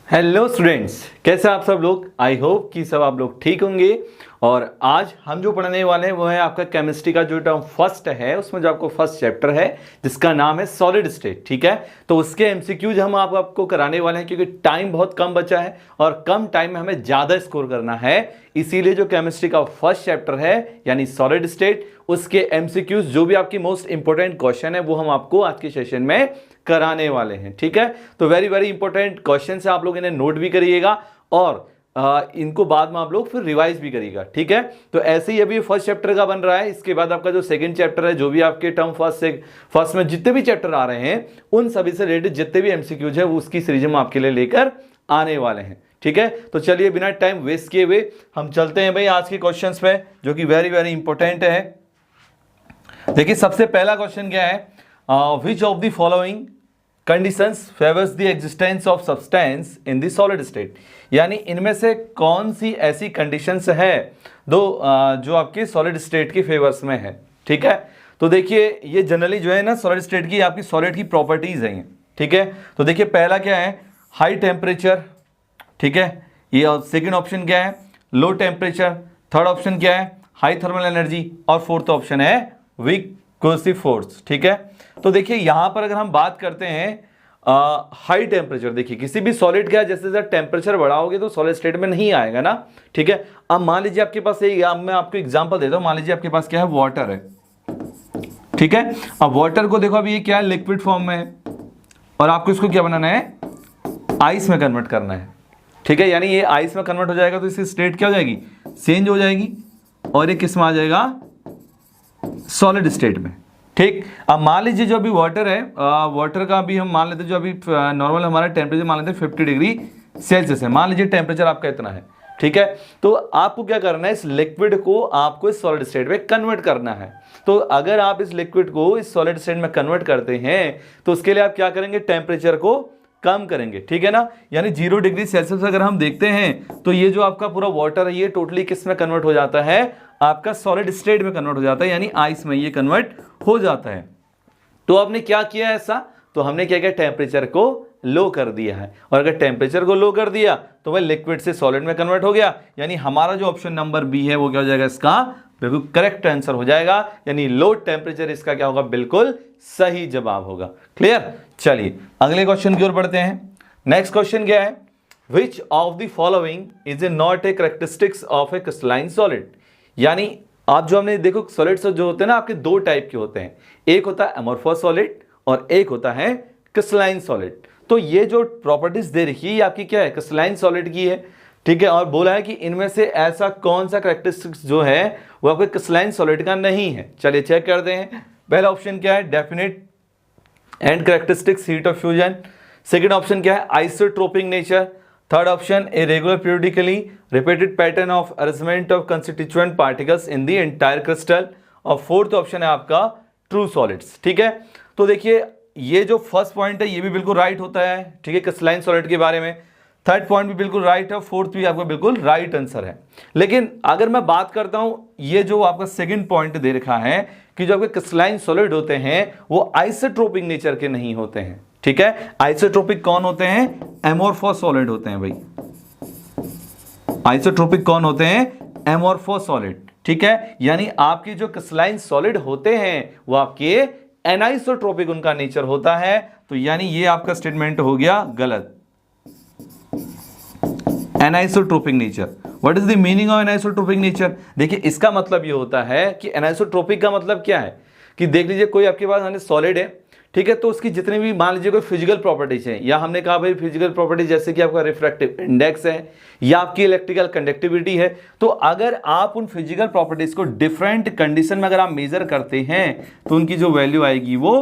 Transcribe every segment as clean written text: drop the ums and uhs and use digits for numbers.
Hello students, कैसे आप सब लोग। आई होप कि सब आप लोग ठीक होंगे। और आज हम जो पढ़ने वाले हैं वो है आपका केमिस्ट्री का जो टर्म फर्स्ट है, उसमें जो आपको फर्स्ट चैप्टर है जिसका नाम है सॉलिड स्टेट। ठीक है, तो उसके एमसीक्यूज हम आपको कराने वाले हैं क्योंकि टाइम बहुत कम बचा है और कम टाइम में हमें ज़्यादा स्कोर करना है। इसीलिए जो केमिस्ट्री का फर्स्ट चैप्टर है यानी सॉलिड स्टेट, उसके एमसीक्यूज जो भी आपकी मोस्ट इंपॉर्टेंट क्वेश्चन है वो हम आपको आज के सेशन में कराने वाले हैं। ठीक है, तो वेरी वेरी इंपॉर्टेंट क्वेश्चन है, आप लोग इन्हें नोट भी करिएगा और इनको बाद में आप लोग फिर रिवाइज भी करिएगा। ठीक है, तो ऐसे ही अभी फर्स्ट चैप्टर का बन रहा है। इसके बाद आपका जो सेकंड चैप्टर है, जो भी आपके टर्म फर्स्ट में जितने भी चैप्टर आ रहे हैं उन सभी से रिलेटेड जितने भी एमसीक्यूज है वो उसकी सीरीज हम आपके लिए लेकर आने वाले हैं। ठीक है, तो चलिए बिना टाइम वेस्ट किए हुए हम चलते हैं भाई आज के क्वेश्चंस पे जो कि वेरी वेरी इंपॉर्टेंट है। देखिए सबसे पहला क्वेश्चन क्या है, which of the following conditions favours the existence of substance in the solid state, यानी इनमें से कौन सी ऐसी कंडीशंस है जो आपके सॉलिड स्टेट की फेवर्स में है। ठीक है, तो देखिए ये जनरली जो है ना सॉलिड स्टेट की आपकी सॉलिड की प्रॉपर्टीज हैं। ठीक है, तो देखिए पहला क्या है, हाई टेम्परेचर। ठीक है, ये सेकंड ऑप्शन क्या है, लो टेम्परेचर। थर्ड ऑप्शन क्या है, हाई थर्मल एनर्जी। और फोर्थ ऑप्शन है वीक कोर्सिव फोर्स। ठीक है, तो देखिए यहां पर अगर हम बात करते हैं हाई टेम्परेचर, देखिए किसी भी सॉलिड का जैसे जैसे टेम्परेचर बढ़ाओगे तो सॉलिड स्टेट में नहीं आएगा ना। ठीक है, अब मान लीजिए आपके पास मैं आपको एग्जांपल देता हूं, मान लीजिए आपके पास क्या है, वाटर है। ठीक है, अब वाटर को देखो अभी ये क्या है, लिक्विड फॉर्म में है और आपको इसको क्या बनाना है, आइस में कन्वर्ट करना है। ठीक है, यानी ये आइस में कन्वर्ट हो जाएगा तो इसकी स्टेट क्या हो जाएगी, चेंज हो जाएगी और ये किस में आ जाएगा, सॉलिड स्टेट में। ठीक, अब मान लीजिए जो अभी वाटर है, वाटर का भी हम मान लेते हैं जो अभी नॉर्मल हमारा टेम्परेचर मान लेते हैं 50 डिग्री सेल्सियस है। मान लीजिए टेम्परेचर आपका इतना है। ठीक है, तो आपको क्या करना है, इस लिक्विड को आपको इस सॉलिड स्टेट में कन्वर्ट करना है। तो अगर आप इस लिक्विड को इस सॉलिड स्टेट में कन्वर्ट करते हैं तो उसके लिए आप क्या करेंगे, टेम्परेचर को कम करेंगे। ठीक है ना, यानी 0 डिग्री सेल्सियस अगर हम देखते हैं तो ये जो आपका पूरा वाटर है ये टोटली किस में कन्वर्ट हो जाता है, आपका सॉलिड स्टेट में कन्वर्ट हो जाता है, यानी आइस में ये कन्वर्ट हो जाता है। तो आपने क्या किया ऐसा, तो हमने क्या किया, टेम्परेचर को लो कर दिया है और अगर टेम्परेचर को लो कर दिया तो वह लिक्विड से सॉलिड में कन्वर्ट हो गया, यानी हमारा जो ऑप्शन नंबर बी है वो क्या हो जाएगा, इसका बिल्कुल करेक्ट आंसर हो जाएगा, यानी लो टेम्परेचर इसका क्या होगा, बिल्कुल सही जवाब होगा। क्लियर, चलिए अगले क्वेश्चन की ओर बढ़ते हैं। नेक्स्ट क्वेश्चन क्या है, which of the following is A not a characteristics of A crystalline solid, यानी आप जो हमने देखो सॉलिड्स जो होते हैं ना आपके दो टाइप के होते हैं, एक होता है अमोर्फस सॉलिड और एक होता है क्रिस्टलाइन सॉलिड। तो ये जो प्रॉपर्टीज दे रखी है ये आपकी क्या है, क्रिस्टलाइन सॉलिड की है। ठीक है, और बोला है कि इनमें से ऐसा कौन सा कैरेक्टरिस्टिक्स जो है वो आपके क्रिस्टलाइन सॉलिड का नहीं है। चलिए चेक करते हैं। पहला ऑप्शन क्या है, definite and characteristics heat of fusion. Second option क्या है, isotropic nature. Third option, a regular periodically repeated pattern of arrangement of constituent particles in the entire crystal. और फोर्थ ऑप्शन है आपका ट्रू सॉलिड्स। ठीक है, तो देखिए ये जो फर्स्ट पॉइंट है ये भी बिल्कुल राइट होता है। ठीक है, क्रिस्टलाइन सॉलिड के बारे में। थर्ड पॉइंट भी बिल्कुल राइट है, फोर्थ भी आपका बिल्कुल राइट आंसर है। लेकिन अगर मैं बात करता हूं ये जो आपका सेकंड पॉइंट दे रखा है कि जो आपके क्रिस्टलाइन सॉलिड होते हैं वो आइसोट्रोपिक नेचर के नहीं होते हैं। ठीक है, आइसोट्रोपिक कौन होते हैं, एमोर्फस सॉलिड होते हैं भाई। आइसोट्रोपिक कौन होते हैं, एमोर्फस सॉलिड। ठीक है, यानी आपके जो क्रिस्टलाइन सॉलिड होते हैं वो आपके एनाइसोट्रोपिक उनका नेचर होता है। तो यानी ये आपका स्टेटमेंट हो गया गलत। Anisotropic nature, what is the meaning of anisotropic nature, देखिए इसका मतलब ये होता है कि एनाइसोट्रोपिक का मतलब क्या है कि देख लीजिए कोई आपके पास सॉलिड है। ठीक है, तो उसकी जितनी भी मान लीजिए कोई फिजिकल प्रॉपर्टीज है, या हमने कहा भाई फिजिकल प्रॉपर्टीज जैसे कि आपका रिफ्रैक्टिव इंडेक्स है या आपकी इलेक्ट्रिकल कंडक्टिविटी है, तो अगर आप उन फिजिकल प्रॉपर्टीज को डिफरेंट कंडीशन में अगर आप मेजर करते हैं तो उनकी जो वैल्यू आएगी वो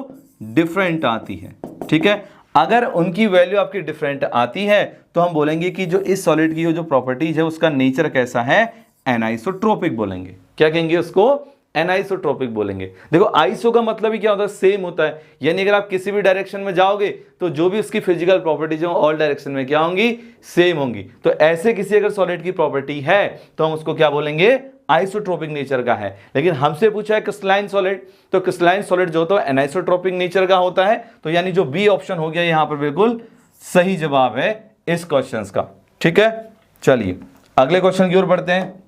डिफरेंट आती है। ठीक है, अगर उनकी वैल्यू आपकी डिफरेंट आती है तो हम बोलेंगे कि जो इस सॉलिड की जो प्रॉपर्टीज है उसका नेचर कैसा है, एनाइसोट्रोपिक बोलेंगे। क्या कहेंगे उसको, एनाइसोट्रोपिक बोलेंगे। देखो आइसो का मतलब ही क्या होता है, सेम होता है, यानी अगर आप किसी भी डायरेक्शन में जाओगे तो जो भी उसकी फिजिकल प्रॉपर्टीज हो ऑल डायरेक्शन में क्या होंगी, सेम होंगी। तो ऐसे किसी अगर सॉलिड की प्रॉपर्टी है तो हम उसको क्या बोलेंगे, आइसोट्रोपिक नेचर का है। लेकिन हमसे पूछा है क्रिस्टलाइन सॉलिड, तो क्रिस्टलाइन सॉलिड जो होता है एनाइसोट्रोपिक नेचर का होता है। तो यानी जो बी ऑप्शन हो गया यहां पर बिल्कुल सही जवाब है, इस क्वेश्चन का। ठीक है, चलिए अगले क्वेश्चन की ओर बढ़ते हैं।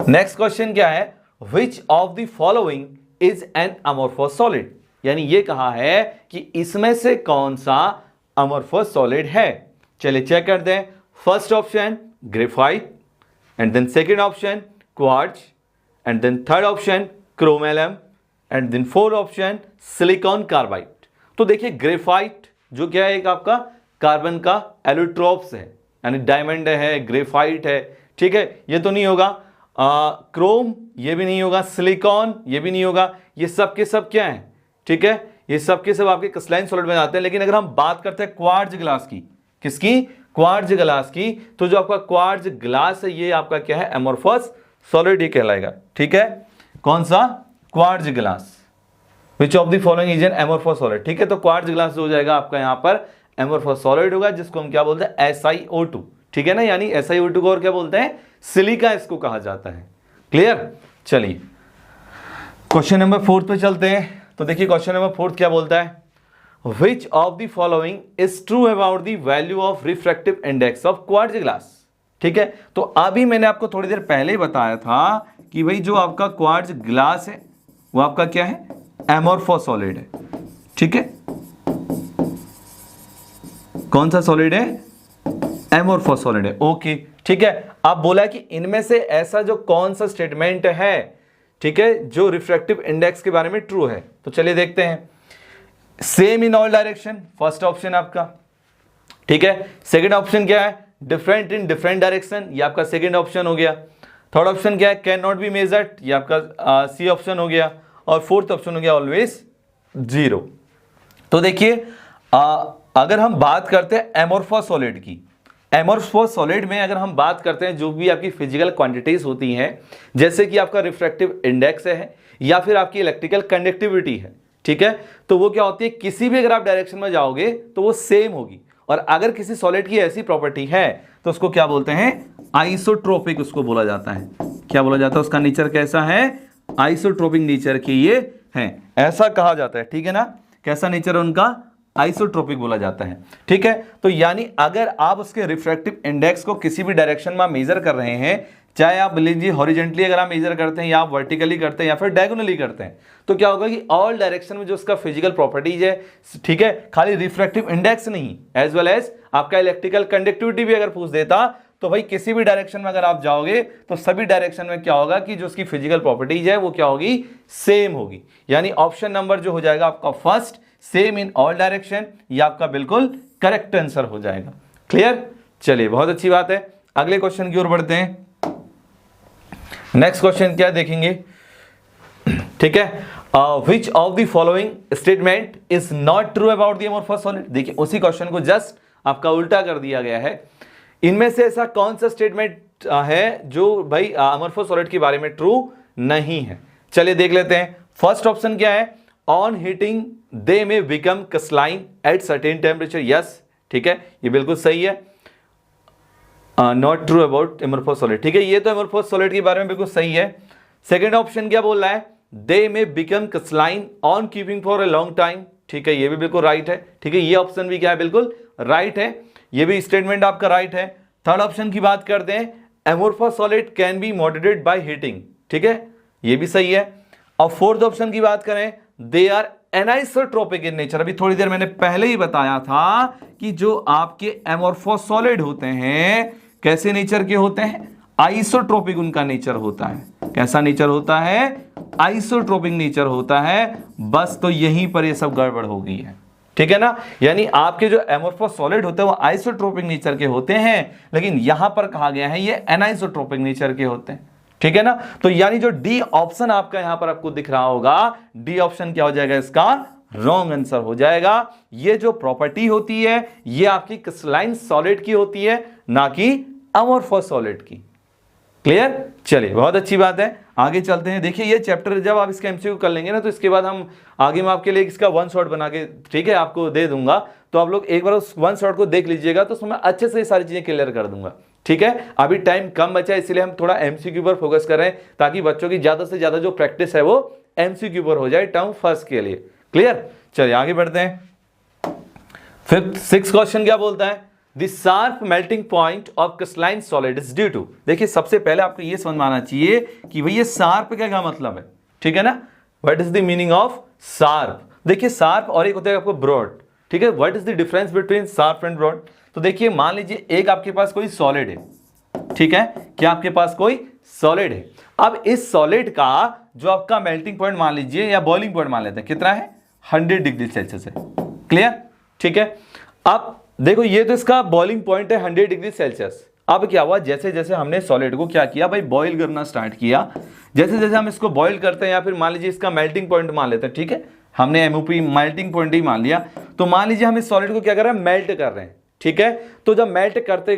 नेक्स्ट क्वेश्चन क्या है, which of the following is an amorphous solid, यानी ये कहा है कि इसमें से कौन सा अमोर्फस सॉलिड है। चलिए चेक करते हैं। First option graphite, and then second option quartz, and then third option chromalum, and then fourth option silicon carbide. तो देखिए ग्रेफाइट जो क्या है, एक आपका कार्बन का एलोट्रोप्स है, यानी डायमंड है, ग्रेफाइट है। ठीक है, ये तो नहीं होगा। क्रोम ये भी नहीं होगा, सिलिकॉन ये भी नहीं होगा। ये सब के सब क्या है, ठीक है, ये सब के सब आपके क्रिस्टलाइन सॉलिड में आते हैं। लेकिन अगर हम बात करते हैं क्वार्ट्ज ग्लास की, किसकी, क्वार्ट्ज ग्लास की, तो जो आपका क्वार्ट्ज ग्लास है ये आपका क्या है, अमोर्फस सॉलिड ही कहलाएगा। ठीक है, कौन सा, quartz glass. Which of the following is an amorphous solid. ठीक है, तो क्वार्ट्ज ग्लास हो जाएगा आपका यहां पर अमोर्फस सॉलिड होगा, जिसको हम क्या बोलते हैं, SiO2। ठीक है ना, यानी SiO2 को और क्या बोलते हैं, सिलिका इसको कहा जाता है। क्लियर। चलिए क्वेश्चन नंबर 4 पे चलते हैं। तो देखिए क्वेश्चन नंबर 4 क्या बोलता है, which of the following is true about the value of refractive index of quartz glass. ठीक है, तो अभी मैंने आपको थोड़ी देर पहले ही बताया था कि भाई जो आपका क्वार्ट्ज ग्लास है वो आपका क्या है, अमोर्फस सॉलिड है। ठीक है, कौन सा सॉलिड है, अमोर्फस सॉलिड है। ओके, ठीक है। अब बोला कि इनमें से ऐसा जो कौन सा स्टेटमेंट है, ठीक है, जो रिफ्रैक्टिव इंडेक्स के बारे में ट्रू है। तो चलिए देखते हैं। Same in all direction, first option आपका। ठीक है, सेकंड ऑप्शन क्या है, डिफरेंट इन डिफरेंट डायरेक्शन, ये आपका सेकंड ऑप्शन हो गया। थर्ड ऑप्शन क्या है, कैन नॉट बी मेजर्ड, ये आपका सी ऑप्शन हो गया। और फोर्थ ऑप्शन हो गया ऑलवेज जीरो। तो देखिए अगर हम बात करते हैं अमोर्फस सॉलिड की, अमोर्फस सॉलिड में अगर हम बात करते हैं जो भी आपकी फिजिकल क्वांटिटीज होती हैं, जैसे कि आपका रिफ्रैक्टिव इंडेक्स है या फिर आपकी इलेक्ट्रिकल कंडक्टिविटी है, ठीक है, तो वो क्या होती है, किसी भी अगर आप डायरेक्शन में जाओगे तो वो सेम होगी। और अगर किसी सॉलिड की ऐसी प्रॉपर्टी है तो उसको क्या बोलते हैं, आइसोट्रोपिक उसको बोला जाता है। क्या बोला जाता है, उसका नेचर कैसा है, आइसोट्रोपिक नेचर की ये है, ऐसा कहा जाता है। ठीक है ना, कैसा नेचर है उनका, आइसोट्रोपिक बोला जाता है। ठीक है, तो यानी अगर आप उसके रिफ्रैक्टिव इंडेक्स को किसी भी डायरेक्शन में मेजर कर रहे हैं, चाहे आप लीजिए हॉरिजेंटली अगर आप मेजर करते हैं या आप वर्टिकली करते हैं या फिर डायगोनली करते हैं, तो क्या होगा कि ऑल डायरेक्शन में जो उसका फिजिकल प्रॉपर्टीज है, ठीक है, खाली रिफ्रैक्टिव इंडेक्स नहीं, एज वेल एज आपका इलेक्ट्रिकल कंडक्टिविटी भी अगर पूछ देता तो भाई किसी भी डायरेक्शन में अगर आप जाओगे तो सभी डायरेक्शन में क्या होगा कि जो उसकी फिजिकल प्रॉपर्टीज है वो क्या होगी, सेम होगी। यानी ऑप्शन नंबर जो हो जाएगा आपका first, same in all direction, ये आपका बिल्कुल करेक्ट आंसर हो जाएगा। क्लियर। चलिए बहुत अच्छी बात है, अगले क्वेश्चन की ओर बढ़ते हैं। नेक्स्ट क्वेश्चन क्या देखेंगे, ठीक है, which of the following statement is not true about the amorphous solid. देखिए उसी क्वेश्चन को जस्ट आपका उल्टा कर दिया गया है। इनमें से ऐसा कौन सा स्टेटमेंट है जो भाई अमोर्फस सॉलिड के बारे में ट्रू नहीं है। चलिए देख लेते हैं। फर्स्ट ऑप्शन क्या है, ऑन हीटिंग दे में become crystalline at certain temperature. Yes, ठीक है, ये बिल्कुल सही है। Not true about amorphous solid, ठीक है, ये तो अमोर्फस सॉलिड के बारे में बिल्कुल सही है। सेकेंड ऑप्शन क्या बोल रहा है, दे में become crystalline on keeping for a long time. ठीक है, ये भी बिल्कुल राइट है। ठीक है, ये ऑप्शन भी क्या है, बिल्कुल राइट है, ये भी स्टेटमेंट आपका राइट है। थर्ड ऑप्शन की बात करते हैं, amorphous solid can be moderated by heating. ठीक है, ये भी सही है। और फोर्थ ऑप्शन की बात करें, they are anisotropic in nature. अभी थोड़ी देर मैंने पहले ही बताया था कि जो आपके अमोर्फस सॉलिड होते हैं कैसे नेचर के होते हैं, आइसोट्रोपिक उनका नेचर होता है। कैसा नेचर होता है, आइसोट्रोपिक नेचर होता है। बस तो यहीं पर ये सब गड़बड़ हो गई है। ठीक है ना, यानी आपके जो अमोर्फस सॉलिड होते हैं वो आइसोट्रोपिक नेचर के होते हैं, लेकिन यहां पर कहा गया है ये एनाइसोट्रोपिक नेचर के होते हैं। ठीक है ना, तो यानी जो डी ऑप्शन आपका यहां पर आपको दिख रहा होगा, डी ऑप्शन क्या हो जाएगा, इसका रॉन्ग आंसर हो जाएगा। ये जो प्रॉपर्टी होती है ये आपकी क्रिस्टलाइन सॉलिड की होती है, ना कि अमोर्फस सॉलिड की। क्लियर। चलिए बहुत अच्छी बात है, आगे चलते हैं। देखिए ये चैप्टर जब आप इसका एमसीक्यू कर लेंगे ना, तो इसके बाद हम आगे मैं आपके लिए इसका वन शॉट बना के, ठीक है, आपको दे दूंगा। तो आप लोग एक बार उस वन शॉट को देख लीजिएगा, तो उसमें अच्छे से सारी चीजें क्लियर कर दूंगा। ठीक है, अभी टाइम कम बचा है, इसलिए हम थोड़ा एमसीक्यू पर फोकस कर रहे हैं, ताकि बच्चों की ज्यादा से ज्यादा जो प्रैक्टिस है वो एमसीक्यू पर हो जाए टर्म फर्स्ट के लिए। क्लियर। चलिए आगे बढ़ते हैं। फिफ्थ सिक्स क्वेश्चन क्या बोलता है, the sharp melting point of crystalline solid is due to. देखिए सबसे पहले आपको ये समझ में आना चाहिए कि भाई ये शार्प क्या मतलब है, ठीक है ना, what is the meaning of sharp. देखिए शार्प और एक होता है आपको ब्रॉड, ठीक है, what is the difference between sharp and broad. तो देखिए मान लीजिए एक आपके पास कोई सॉलिड है, ठीक है, क्या आपके पास कोई सॉलिड है। अब इस सॉलिड का जो आपका मेल्टिंग पॉइंट मान लीजिए या बॉइलिंग पॉइंट मान लेते हैं, कितना है, 100 डिग्री सेल्सियस है, क्लियर, ठीक है। अब देखो ये तो इसका बॉइलिंग पॉइंट है 100 डिग्री सेल्सियस। अब क्या हुआ, जैसे जैसे हमने सॉलिड को क्या किया भाई, बॉईल करना स्टार्ट किया, जैसे जैसे हम इसको बॉईल करते हैं या फिर मान लीजिए इसका मेल्टिंग पॉइंट मान लेते हैं, ठीक है, हमने एमओपी मेल्टिंग पॉइंट ही मान लिया, तो मान लीजिए हम इस सॉलिड को क्या कर रहे हैं, मेल्ट कर रहे हैं, ठीक है। तो जब मेल्ट करते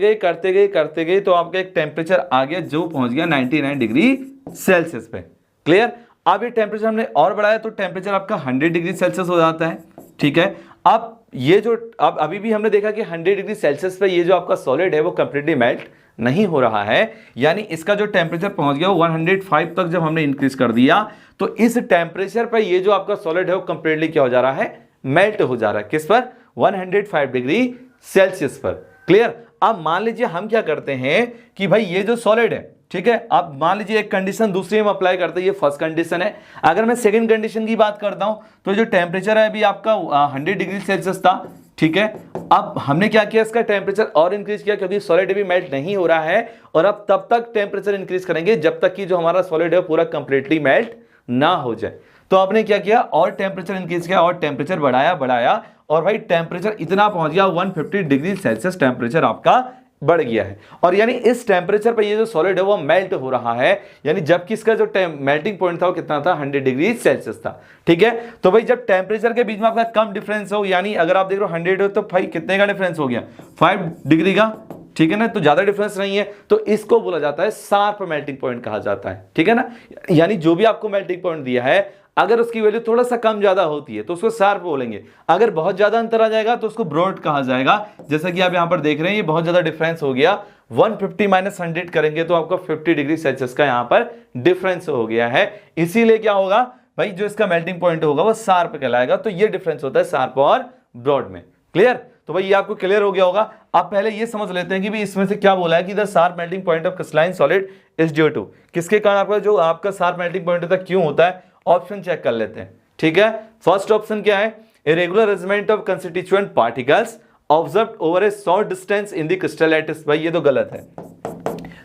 गए तो आपका एक टेम्परेचर आ गया जो पहुंच गया 99 डिग्री सेल्सियस पे, क्लियर। अब ये टेम्परेचर हमने और बढ़ाया तो टेम्परेचर आपका 100 डिग्री सेल्सियस हो जाता है, ठीक है। अब ये जो अब अभी भी हमने देखा कि 100 डिग्री सेल्सियस पे ये जो आपका सॉलिड है वो कंप्लीटली मेल्ट नहीं हो रहा है, यानी इसका जो टेम्परेचर पहुंच गया वो 105 तक जब हमने इंक्रीज कर दिया तो इस टेम्परेचर पर ये जो आपका सॉलिड है वो कंप्लीटली क्या हो जा रहा है, मेल्ट हो जा रहा है, किस पर, 105 डिग्री सेल्सियस पर, क्लियर। अब मान लीजिए हम क्या करते हैं कि भाई ये जो सॉलिड है, ठीक है, अब मान लीजिए एक कंडीशन दूसरी में अप्लाई करते हैं, ये फर्स्ट कंडीशन है। अगर मैं सेकंड कंडीशन की बात करता हूं तो जो टेम्परेचर है अभी आपका 100 डिग्री सेल्सियस था, ठीक है। अब हमने क्या किया, इसका टेम्परेचर और इंक्रीज किया क्योंकि सॉलिड अभी मेल्ट नहीं हो रहा है, और अब तब तक टेम्परेचर इंक्रीज करेंगे जब तक कि जो हमारा सॉलिड है पूरा कंप्लीटली मेल्ट ना हो जाए। तो आपने क्या किया, और टेम्परेचर इंक्रीज किया और टेम्परेचर बढ़ाया और भाई टेम्परेचर इतना पहुंच गया 150 डिग्री सेल्सियस टेम्परेचर आपका बढ़ गया है, और यानी इस टेम्परेचर पर ये जो सॉलिड है वो मेल्ट हो रहा है, यानी जबकि इसका जो मेल्टिंग पॉइंट था वो कितना था, 100 डिग्री सेल्सियस था, ठीक है। तो भाई जब टेम्परेचर के बीच में आपका कम डिफरेंस हो, यानी अगर आप देख रहे हो 100 हो तो भाई कितने का डिफरेंस हो गया, 5 डिग्री का, ठीक है ना, तो ज्यादा डिफरेंस नहीं है, तो इसको बोला जाता है शार्प मेल्टिंग पॉइंट कहा जाता है, ठीक है ना। यानी जो भी आपको मेल्टिंग पॉइंट दिया है अगर उसकी वैल्यू थोड़ा सा कम ज्यादा होती है तो उसको शार्प बोलेंगे, अगर बहुत ज्यादा अंतर आ जाएगा तो उसको ब्रॉड कहा जाएगा। जैसा कि आप यहां पर देख रहे हैं ये बहुत ज्यादा डिफरेंस हो गया, 150 माइनस 100 करेंगे तो आपका 50 डिग्री सेल्सियस का यहां पर डिफरेंस हो गया है, इसीलिए क्या होगा भाई, जो इसका मेल्टिंग पॉइंट होगा वो शार्प कहलाएगा। तो ये डिफरेंस होता है शार्प और ब्रॉड में, क्लियर। तो भाई ये आपको क्लियर हो गया होगा। अब पहले ये समझ लेते हैं कि भाई इसमें से क्या बोला है कि the sharp melting point of crystalline solid is due to, किसके कारण आपका जो आपका शार्प मेल्टिंग पॉइंट होता है, क्यों होता है, ऑप्शन चेक कर लेते हैं, ठीक है। फर्स्ट ऑप्शन क्या है, irregular arrangement of constituent particles observed over A short distance in the crystal lattice. भाई ये तो गलत है।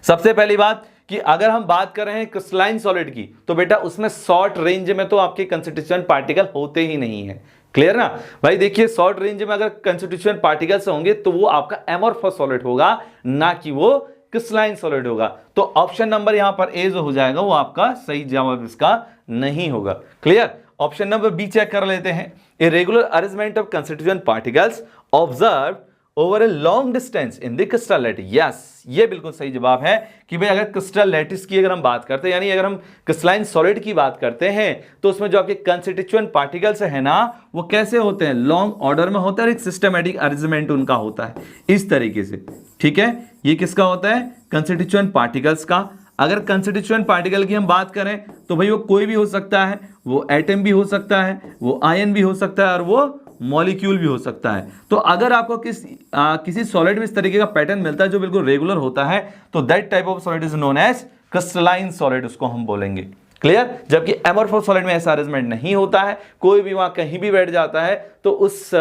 सबसे पहली बात कि अगर हम बात कर रहे हैं क्रिस्टलाइन सॉलिड की तो बेटा उसमें शॉर्ट रेंज में तो आपके कंस्टिट्यूएंट पार्टिकल होते ही नहीं है, क्लियर ना भाई। देखिए शॉर्ट रेंज में अगर कंस्टिट्यूएंट पार्टिकल्स होंगे तो वो आपका एमोर्फस सॉलिड होगा, ना कि वो क्रिस्टलाइन सॉलिड होगा। तो ऑप्शन नंबर यहां पर ए जो हो जाएगा वो आपका सही जवाब इसका नहीं होगा, clear. Option number B check कर लेते हैं, irregular arrangement of constituent particles observed over a long distance in the crystal lattice. Yes, ये बिल्कुल सही जवाब है कि भाई अगर क्रिस्टल लैटिस की अगर हम बात करते हैं, यानी अगर हम क्रिस्टलाइन सॉलिड की बात करते हैं तो उसमें जो आपके कंस्टिट्यूएंट पार्टिकल्स है ना वो कैसे होते हैं, लॉन्ग ऑर्डर में होता है, एक सिस्टमैटिक अरेंजमेंट उनका होता है इस तरीके से, ठीक है। ये किसका होता है, कंस्टिट्यूएंट पार्टिकल्स का। अगर कंस्टिट्यूएंट पार्टिकल की हम बात करें तो भाई वो कोई भी हो सकता है, वो एटम भी हो सकता है, वो आयन भी हो सकता है और वो मॉलिक्यूल भी हो सकता है। तो अगर आपको किसी सॉलिड में इस तरीके का पैटर्न मिलता है जो बिल्कुल रेगुलर होता है तो that type of solid is known as crystalline solid, उसको हम बोलेंगे, क्लियर। जबकि एमोर्फस सॉलिड में ऐसा अरेंजमेंट नहीं होता है, कोई भी वहां कहीं भी बैठ जाता है तो उस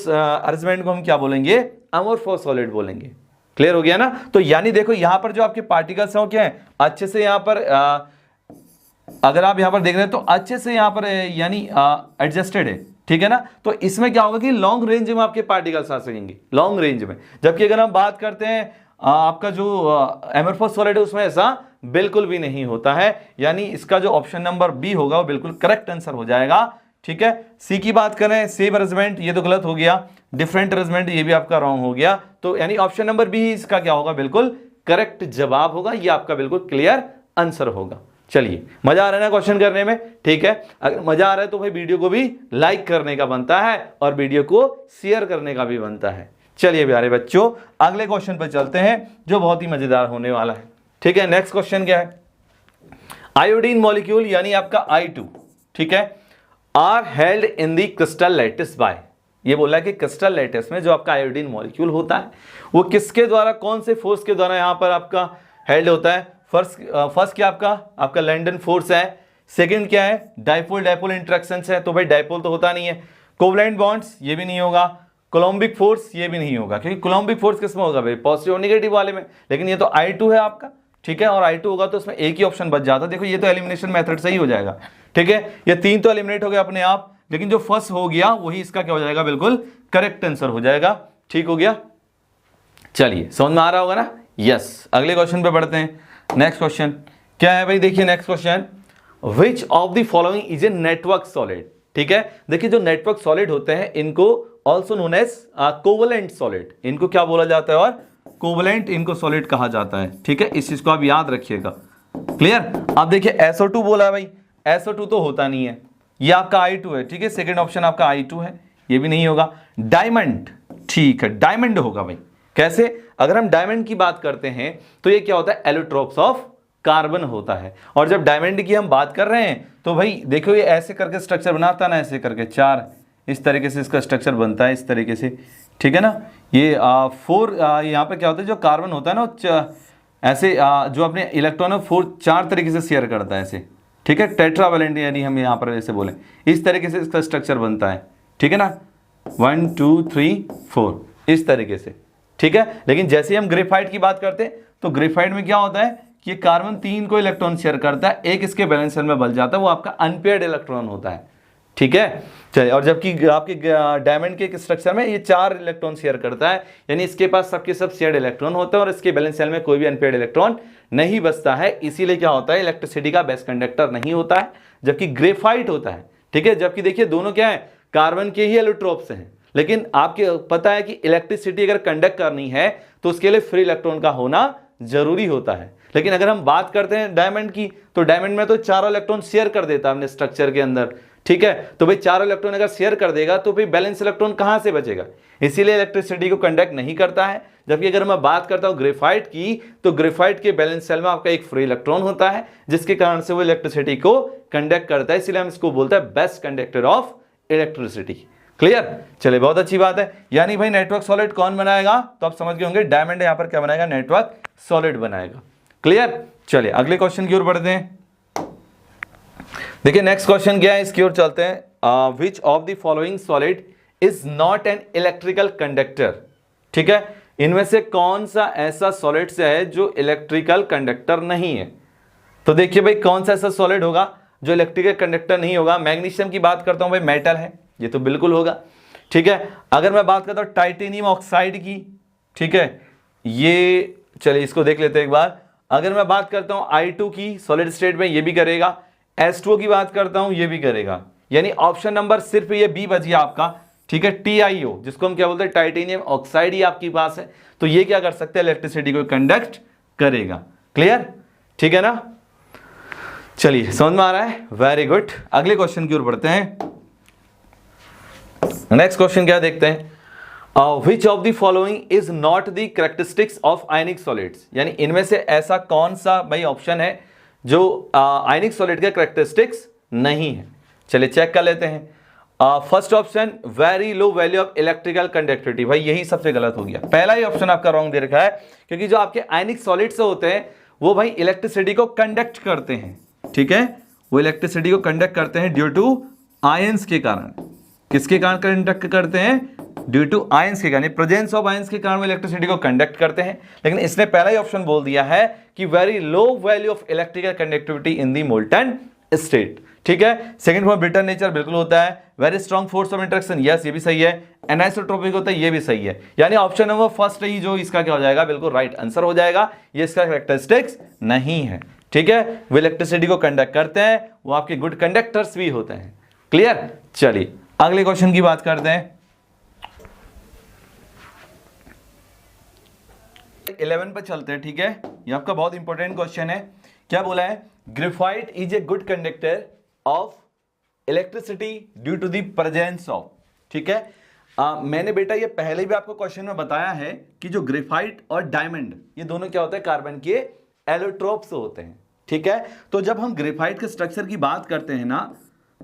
अरेंजमेंट को हम क्या बोलेंगे, एमोर्फस सॉलिड बोलेंगे, क्लियर हो गया ना। तो यानी देखो यहां पर जो आपके पार्टिकल्स हैं क्या है, अच्छे से यहां पर अगर आप यहां पर देख रहे हैं तो अच्छे से यहां पर यानी एडजस्टेड है, ठीक है ना। तो इसमें क्या होगा कि लॉन्ग रेंज में आपके पार्टिकल्स आ सकेंगे, लॉन्ग रेंज में। जबकि अगर हम बात करते हैं आपका जो एमोर्फस सॉलिड है उसमें ऐसा बिल्कुल भी नहीं होता है, यानी इसका जो ऑप्शन नंबर बी होगा वो बिल्कुल करेक्ट आंसर हो जाएगा, ठीक है। सी की बात करें, सेम अरेंजमेंट, ये तो गलत हो गया, डिफरेंट अरेंजमेंट ये भी आपका रॉन्ग हो गया। तो यानी ऑप्शन नंबर बी इसका क्या होगा, बिल्कुल करेक्ट जवाब होगा, ये आपका बिल्कुल क्लियर आंसर होगा। चलिए, मजा आ रहा है ना क्वेश्चन करने में, ठीक है। अगर मजा आ रहा है तो भाई वीडियो को भी लाइक करने का बनता है और वीडियो को शेयर करने का भी बनता है। चलिए प्यारे बच्चों, अगले क्वेश्चन पर चलते हैं जो बहुत ही मजेदार होने वाला है, ठीक है। नेक्स्ट क्वेश्चन क्या है, आयोडीन मॉलिक्यूल यानी आपका I2, ठीक है, are held in the crystal lattice by, ये बोला है कि क्रिस्टल लैटिस में जो आपका आयोडीन मॉलिक्यूल होता है वो किसके द्वारा, कौन से फोर्स के द्वारा यहाँ पर आपका हेल्ड होता है। फर्स्ट क्या आपका लैंडन फोर्स है। सेकंड क्या है, डाइपोल डाइपोल इंटरेक्शन है, तो भाई डाइपोल तो होता नहीं है। कोवलेंट बॉन्ड्स, ये भी नहीं होगा। कोलम्बिक फोर्स, ये भी नहीं होगा, क्योंकि कोलम्बिक फोर्स किस में होगा भाई, पॉजिटिव और नेगेटिव वाले में। लेकिन ये तो I2 है आपका, ठीक है, और I2 होगा तो उसमें एक ही ऑप्शन बच जाता है। देखो ये तो एलिमिनेशन मेथड से ही हो जाएगा, ठीक है, ये 3 तो एलिमिनेट हो गया अपने आप, लेकिन जो फर्स्ट हो गया वही इसका क्या हो जाएगा, बिल्कुल करेक्ट आंसर हो जाएगा। ठीक हो गया, चलिए समझ में आ रहा होगा ना। यस, अगले क्वेश्चन पे बढ़ते हैं। नेक्स्ट क्वेश्चन क्या है भाई, देखिए next question, which of the following is a network solid. ठीक है, देखिए जो नेटवर्क सॉलिड होते हैं इनको also known as covalent solid, इनको क्या बोला जाता है, और कोवलेंट इनको सॉलिड कहा जाता है। ठीक है, इस चीज को आप याद रखिएगा। क्लियर। अब देखिए SO2 बोला है भाई, SO2 तो होता नहीं है, ये आपका I2 है। ठीक है, सेकंड ऑप्शन आपका I2 है, ये भी नहीं होगा। डायमंड, ठीक है, डायमंड होगा भाई। कैसे, अगर हम डायमंड की बात करते हैं तो ये क्या होता है, एलोट्रोप्स ऑफ कार्बन होता है। और जब डायमंड की हम बात कर रहे हैं तो भाई देखो ये ऐसे करके स्ट्रक्चर बनाता है ना, ऐसे करके 4 इस तरीके से इसका स्ट्रक्चर बनता है, इस तरीके से। ठीक है ना, ये 4 यहाँ पे क्या होता है, जो कार्बन होता है ना ऐसे जो अपने इलेक्ट्रॉन है 4 तरीके से शेयर करता है ऐसे। ठीक है, टेट्रावैलेंट, यानी हम यहाँ पर ऐसे बोले इस तरीके से इसका स्ट्रक्चर बनता है। ठीक है ना, 1 2 3 4 इस तरीके से। ठीक है, लेकिन जैसे ही हम ग्रेफाइट की बात करते हैं तो ग्रेफाइट में क्या होता है कि ये कार्बन 3 को इलेक्ट्रॉन शेयर करता है, एक इसके बैलेंस शेल में बल जाता है, वो आपका अनपेयर्ड इलेक्ट्रॉन होता है। ठीक है, चलिए, और जबकि आपके डायमंड के स्ट्रक्चर में ये 4 इलेक्ट्रॉन शेयर करता है, यानी इसके पास सबके सब शेयर्ड इलेक्ट्रॉन होते हैं और इसके बैलेंस शेल में कोई भी अनपेयर्ड इलेक्ट्रॉन नहीं बचता है। इसीलिए क्या होता है, इलेक्ट्रिसिटी का बेस्ट कंडक्टर नहीं होता है, जबकि ग्रेफाइट होता है। ठीक है, जबकि देखिए दोनों क्या है, कार्बन के ही एलोट्रोप्स हैं, लेकिन आपके पता है कि इलेक्ट्रिसिटी अगर कंडक्ट करनी है तो उसके लिए फ्री इलेक्ट्रॉन का होना जरूरी होता है। लेकिन अगर हम बात करते हैं डायमंड की, तो डायमंड में तो 4 इलेक्ट्रॉन शेयर कर देता है अपने स्ट्रक्चर के अंदर। ठीक है, तो भाई 4 इलेक्ट्रॉन अगर शेयर कर देगा तो भाई बैलेंस इलेक्ट्रॉन कहां से बचेगा, इसीलिए इलेक्ट्रिसिटी को कंडक्ट नहीं करता है। जबकि अगर मैं बात करता हूं ग्रेफाइट की, तो ग्रेफाइट के बैलेंस सेल में आपका एक फ्री इलेक्ट्रॉन होता है, जिसके कारण से वो इलेक्ट्रिसिटी को कंडक्ट करता है, इसलिए हम इसको बोलते हैं best conductor of electricity. Clear, चलिए बहुत अच्छी बात है। यानी भाई नेटवर्क सॉलिड कौन बनाएगा, तो आप समझ गए होंगे, डायमंड यहां पर क्या बनाएगा, नेटवर्क सॉलिड बनाएगा। क्लियर, चलिए अगले क्वेश्चन की ओर बढ़ते हैं। देखिए नेक्स्ट क्वेश्चन क्या है, इसकी ओर चलते हैं। विच of the following solid is not an electrical conductor. ठीक है, इनमें से कौन सा ऐसा सॉलिड है जो इलेक्ट्रिकल कंडक्टर नहीं है। तो देखिए भाई कौन सा ऐसा सॉलिड होगा जो इलेक्ट्रिकल कंडक्टर नहीं होगा। मैग्नीशियम की बात करता हूं भाई, मेटल है, ये तो बिल्कुल होगा। ठीक है, अगर मैं बात करता हूं टाइटेनियम ऑक्साइड की, ठीक है, ये चलिए इसको देख लेते हैं एक बार। अगर मैं बात करता हूं I2 की सॉलिड स्टेट में, ये भी करेगा। H2O की बात करता हूं, ये भी करेगा। यानी ऑप्शन नंबर सिर्फ ये बी बच गया आपका। ठीक है, TiO, जिसको हम क्या बोलते हैं, टाइटेनियम ऑक्साइड ही आपके पास है, तो ये क्या कर सकते हैं, इलेक्ट्रिसिटी को कंडक्ट करेगा। क्लियर, ठीक है ना, चलिए समझ में आ रहा है, वेरी गुड। अगले क्वेश्चन की ओर बढ़ते हैं। नेक्स्ट क्वेश्चन क्या देखते हैं, विच of the following is not the characteristics of ionic solids. यानी इनमें से ऐसा कौन सा भाई ऑप्शन है जो आयनिक सॉलिड के कैरेक्टरिस्टिक्स नहीं है। चलिए चेक कर लेते हैं। First option, very low value of electrical conductivity, भाई यही सबसे गलत हो गया। पहला ही ऑप्शन आपका रॉन्ग दे रखा है, क्योंकि जो आपके आयनिक सॉलिड्स होते हैं वो भाई इलेक्ट्रिसिटी को कंडक्ट करते हैं। ठीक है, वो इलेक्ट्रिसिटी को कंडक्ट करते हैं ड्यू टू आयंस के कारण। किसके कारण कंडक्ट करते हैं, ड्यू टू आयंस के कारण, प्रेजेंस ऑफ आयंस के कारण वो इलेक्ट्रिसिटी को कंडक्ट करते हैं। लेकिन इसने पहला ही ऑप्शन बोल दिया है कि very low value of electrical conductivity in the molten state. ठीक है, सेकंड फॉर ब्रिटन नेचर बिल्कुल होता है। Very strong force of interaction, yes ये भी सही है। एनाइसोट्रोपिक होता है, ये भी सही है। यानी ऑप्शन नंबर फर्स्ट ही जो इसका क्या हो जाएगा, बिल्कुल राइट आंसर हो जाएगा। ये इसका कैरेक्टरिस्टिक्स नहीं है। ठीक है, वो इलेक्ट्रिसिटी को कंडक्ट करते हैं, वो आपके गुड कंडक्टर्स भी होते हैं। क्लियर, चलिए अगले क्वेश्चन की बात करते हैं। 11 पर चलते हैं। ठीक है, ये आपका बहुत इंपॉर्टेंट क्वेश्चन है। क्या बोला है, graphite is a good conductor of electricity due to the presence of. ठीक है, मैंने बेटा ये पहले भी आपको क्वेश्चन में बताया है कि जो ग्रेफाइट और डायमंड ये दोनों क्या होते हैं, कार्बन के एलोट्रोप्स होते हैं। ठीक है, तो जब हम ग्रेफाइट के स्ट्रक्चर की बात करते हैं ना,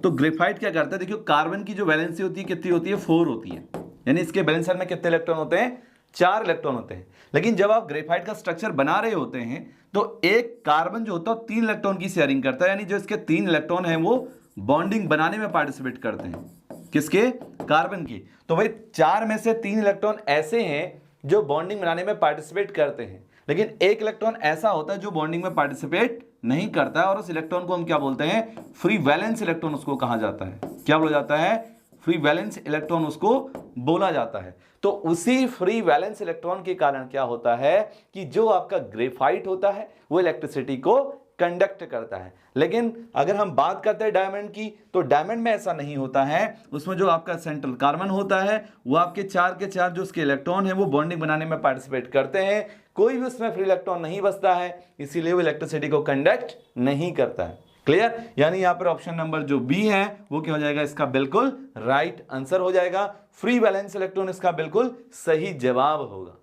तो ग्रेफाइट क्या करता है, देखियो कार्बन की जो वैलेंसी होती है कितनी होती है, 4 होती है, यानी इसके बैलेंस शेल में कितने इलेक्ट्रॉन होते हैं, 4 इलेक्ट्रॉन होते हैं। लेकिन जब आप ग्रेफाइट का स्ट्रक्चर बना रहे होते हैं तो एक कार्बन जो होता है 3 इलेक्ट्रॉन की शेयरिंग करता है, यानी जो इसके 3 इलेक्ट्रॉन हैं वो बॉन्डिंग बनाने में पार्टिसिपेट करते हैं, किसके, कार्बन की। तो भाई 4 में से 3 इलेक्ट्रॉन ऐसे हैं जो बॉन्डिंग बनाने में पार्टिसिपेट करते हैं, लेकिन एक इलेक्ट्रॉन ऐसा होता है जो बॉन्डिंग में पार्टिसिपेट नहीं करता है, और उस इलेक्ट्रॉन को हम क्या बोलते हैं, फ्री वैलेंस इलेक्ट्रॉन उसको कहा जाता है। क्या बोला जाता है, फ्री वैलेंस इलेक्ट्रॉन उसको बोला जाता है। तो उसी फ्री वैलेंस इलेक्ट्रॉन के कारण क्या होता है कि जो आपका ग्रेफाइट होता है वो इलेक्ट्रिसिटी को कंडक्ट करता है। लेकिन अगर हम बात करते हैं डायमंड की, तो डायमंड में ऐसा नहीं होता है। उसमें जो आपका सेंट्रल कार्बन होता है वो आपके 4 के 4 जो उसके इलेक्ट्रॉन है वो बॉन्डिंग बनाने में पार्टिसिपेट करते हैं, कोई भी उसमें फ्री इलेक्ट्रॉन नहीं बचता है, इसीलिए वो इलेक्ट्रिसिटी को कंडक्ट नहीं करता है। क्लियर, यानी यहां पर ऑप्शन नंबर जो बी है वो क्या हो जाएगा, इसका बिल्कुल राइट आंसर हो जाएगा। फ्री वैलेंस इलेक्ट्रॉन इसका बिल्कुल सही जवाब होगा।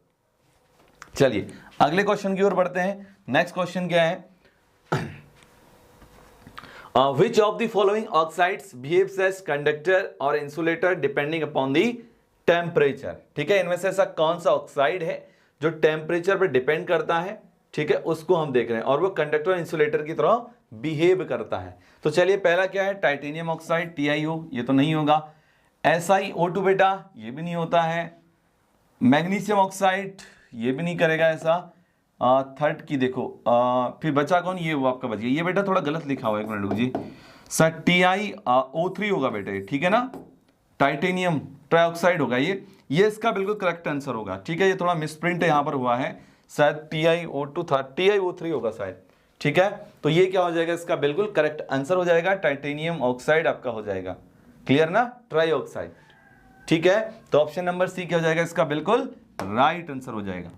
चलिए अगले क्वेश्चन की ओर बढ़ते हैं। नेक्स्ट क्वेश्चन क्या है, which of the following oxides behaves as conductor or insulator depending upon the temperature। ठीक है, इनमें से ऐसा कौन सा ऑक्साइड है जो टेम्परेचर पर डिपेंड करता है, ठीक है, उसको हम देख रहे हैं, और वो कंडक्टर और इंसुलेटर की तरह बिहेव करता है। तो चलिए पहला क्या है, टाइटेनियम ऑक्साइड TiO, ये तो नहीं होगा। SiO2 बेटा, ये भी नहीं होता है। मैग्नीशियम ऑक्साइड, ये भी नहीं करेगा ऐसा। थर्ड की देखो, फिर बचा कौन, ये वो आपका बच गया, ये बेटा थोड़ा गलत लिखा हुआ है, एक मिनट जी सर, TiO3 होगा बेटा, ठीक है ना, टाइटेनियम ट्राइऑक्साइड होगा ये इसका बिल्कुल करेक्ट आंसर होगा। ठीक है, ये थोड़ा मिसप्रिंट यहां पर हुआ है, शायद TiO2 था, TiO3 होगा शायद। ठीक है, तो ये क्या हो जाएगा, इसका बिल्कुल करेक्ट आंसर हो जाएगा, टाइटेनियम ऑक्साइड आपका हो जाएगा। क्लियर ना, ट्राइऑक्साइड। ठीक है, तो ऑप्शन नंबर सी क्या हो जाएगा, इसका बिल्कुल राइट आंसर हो जाएगा।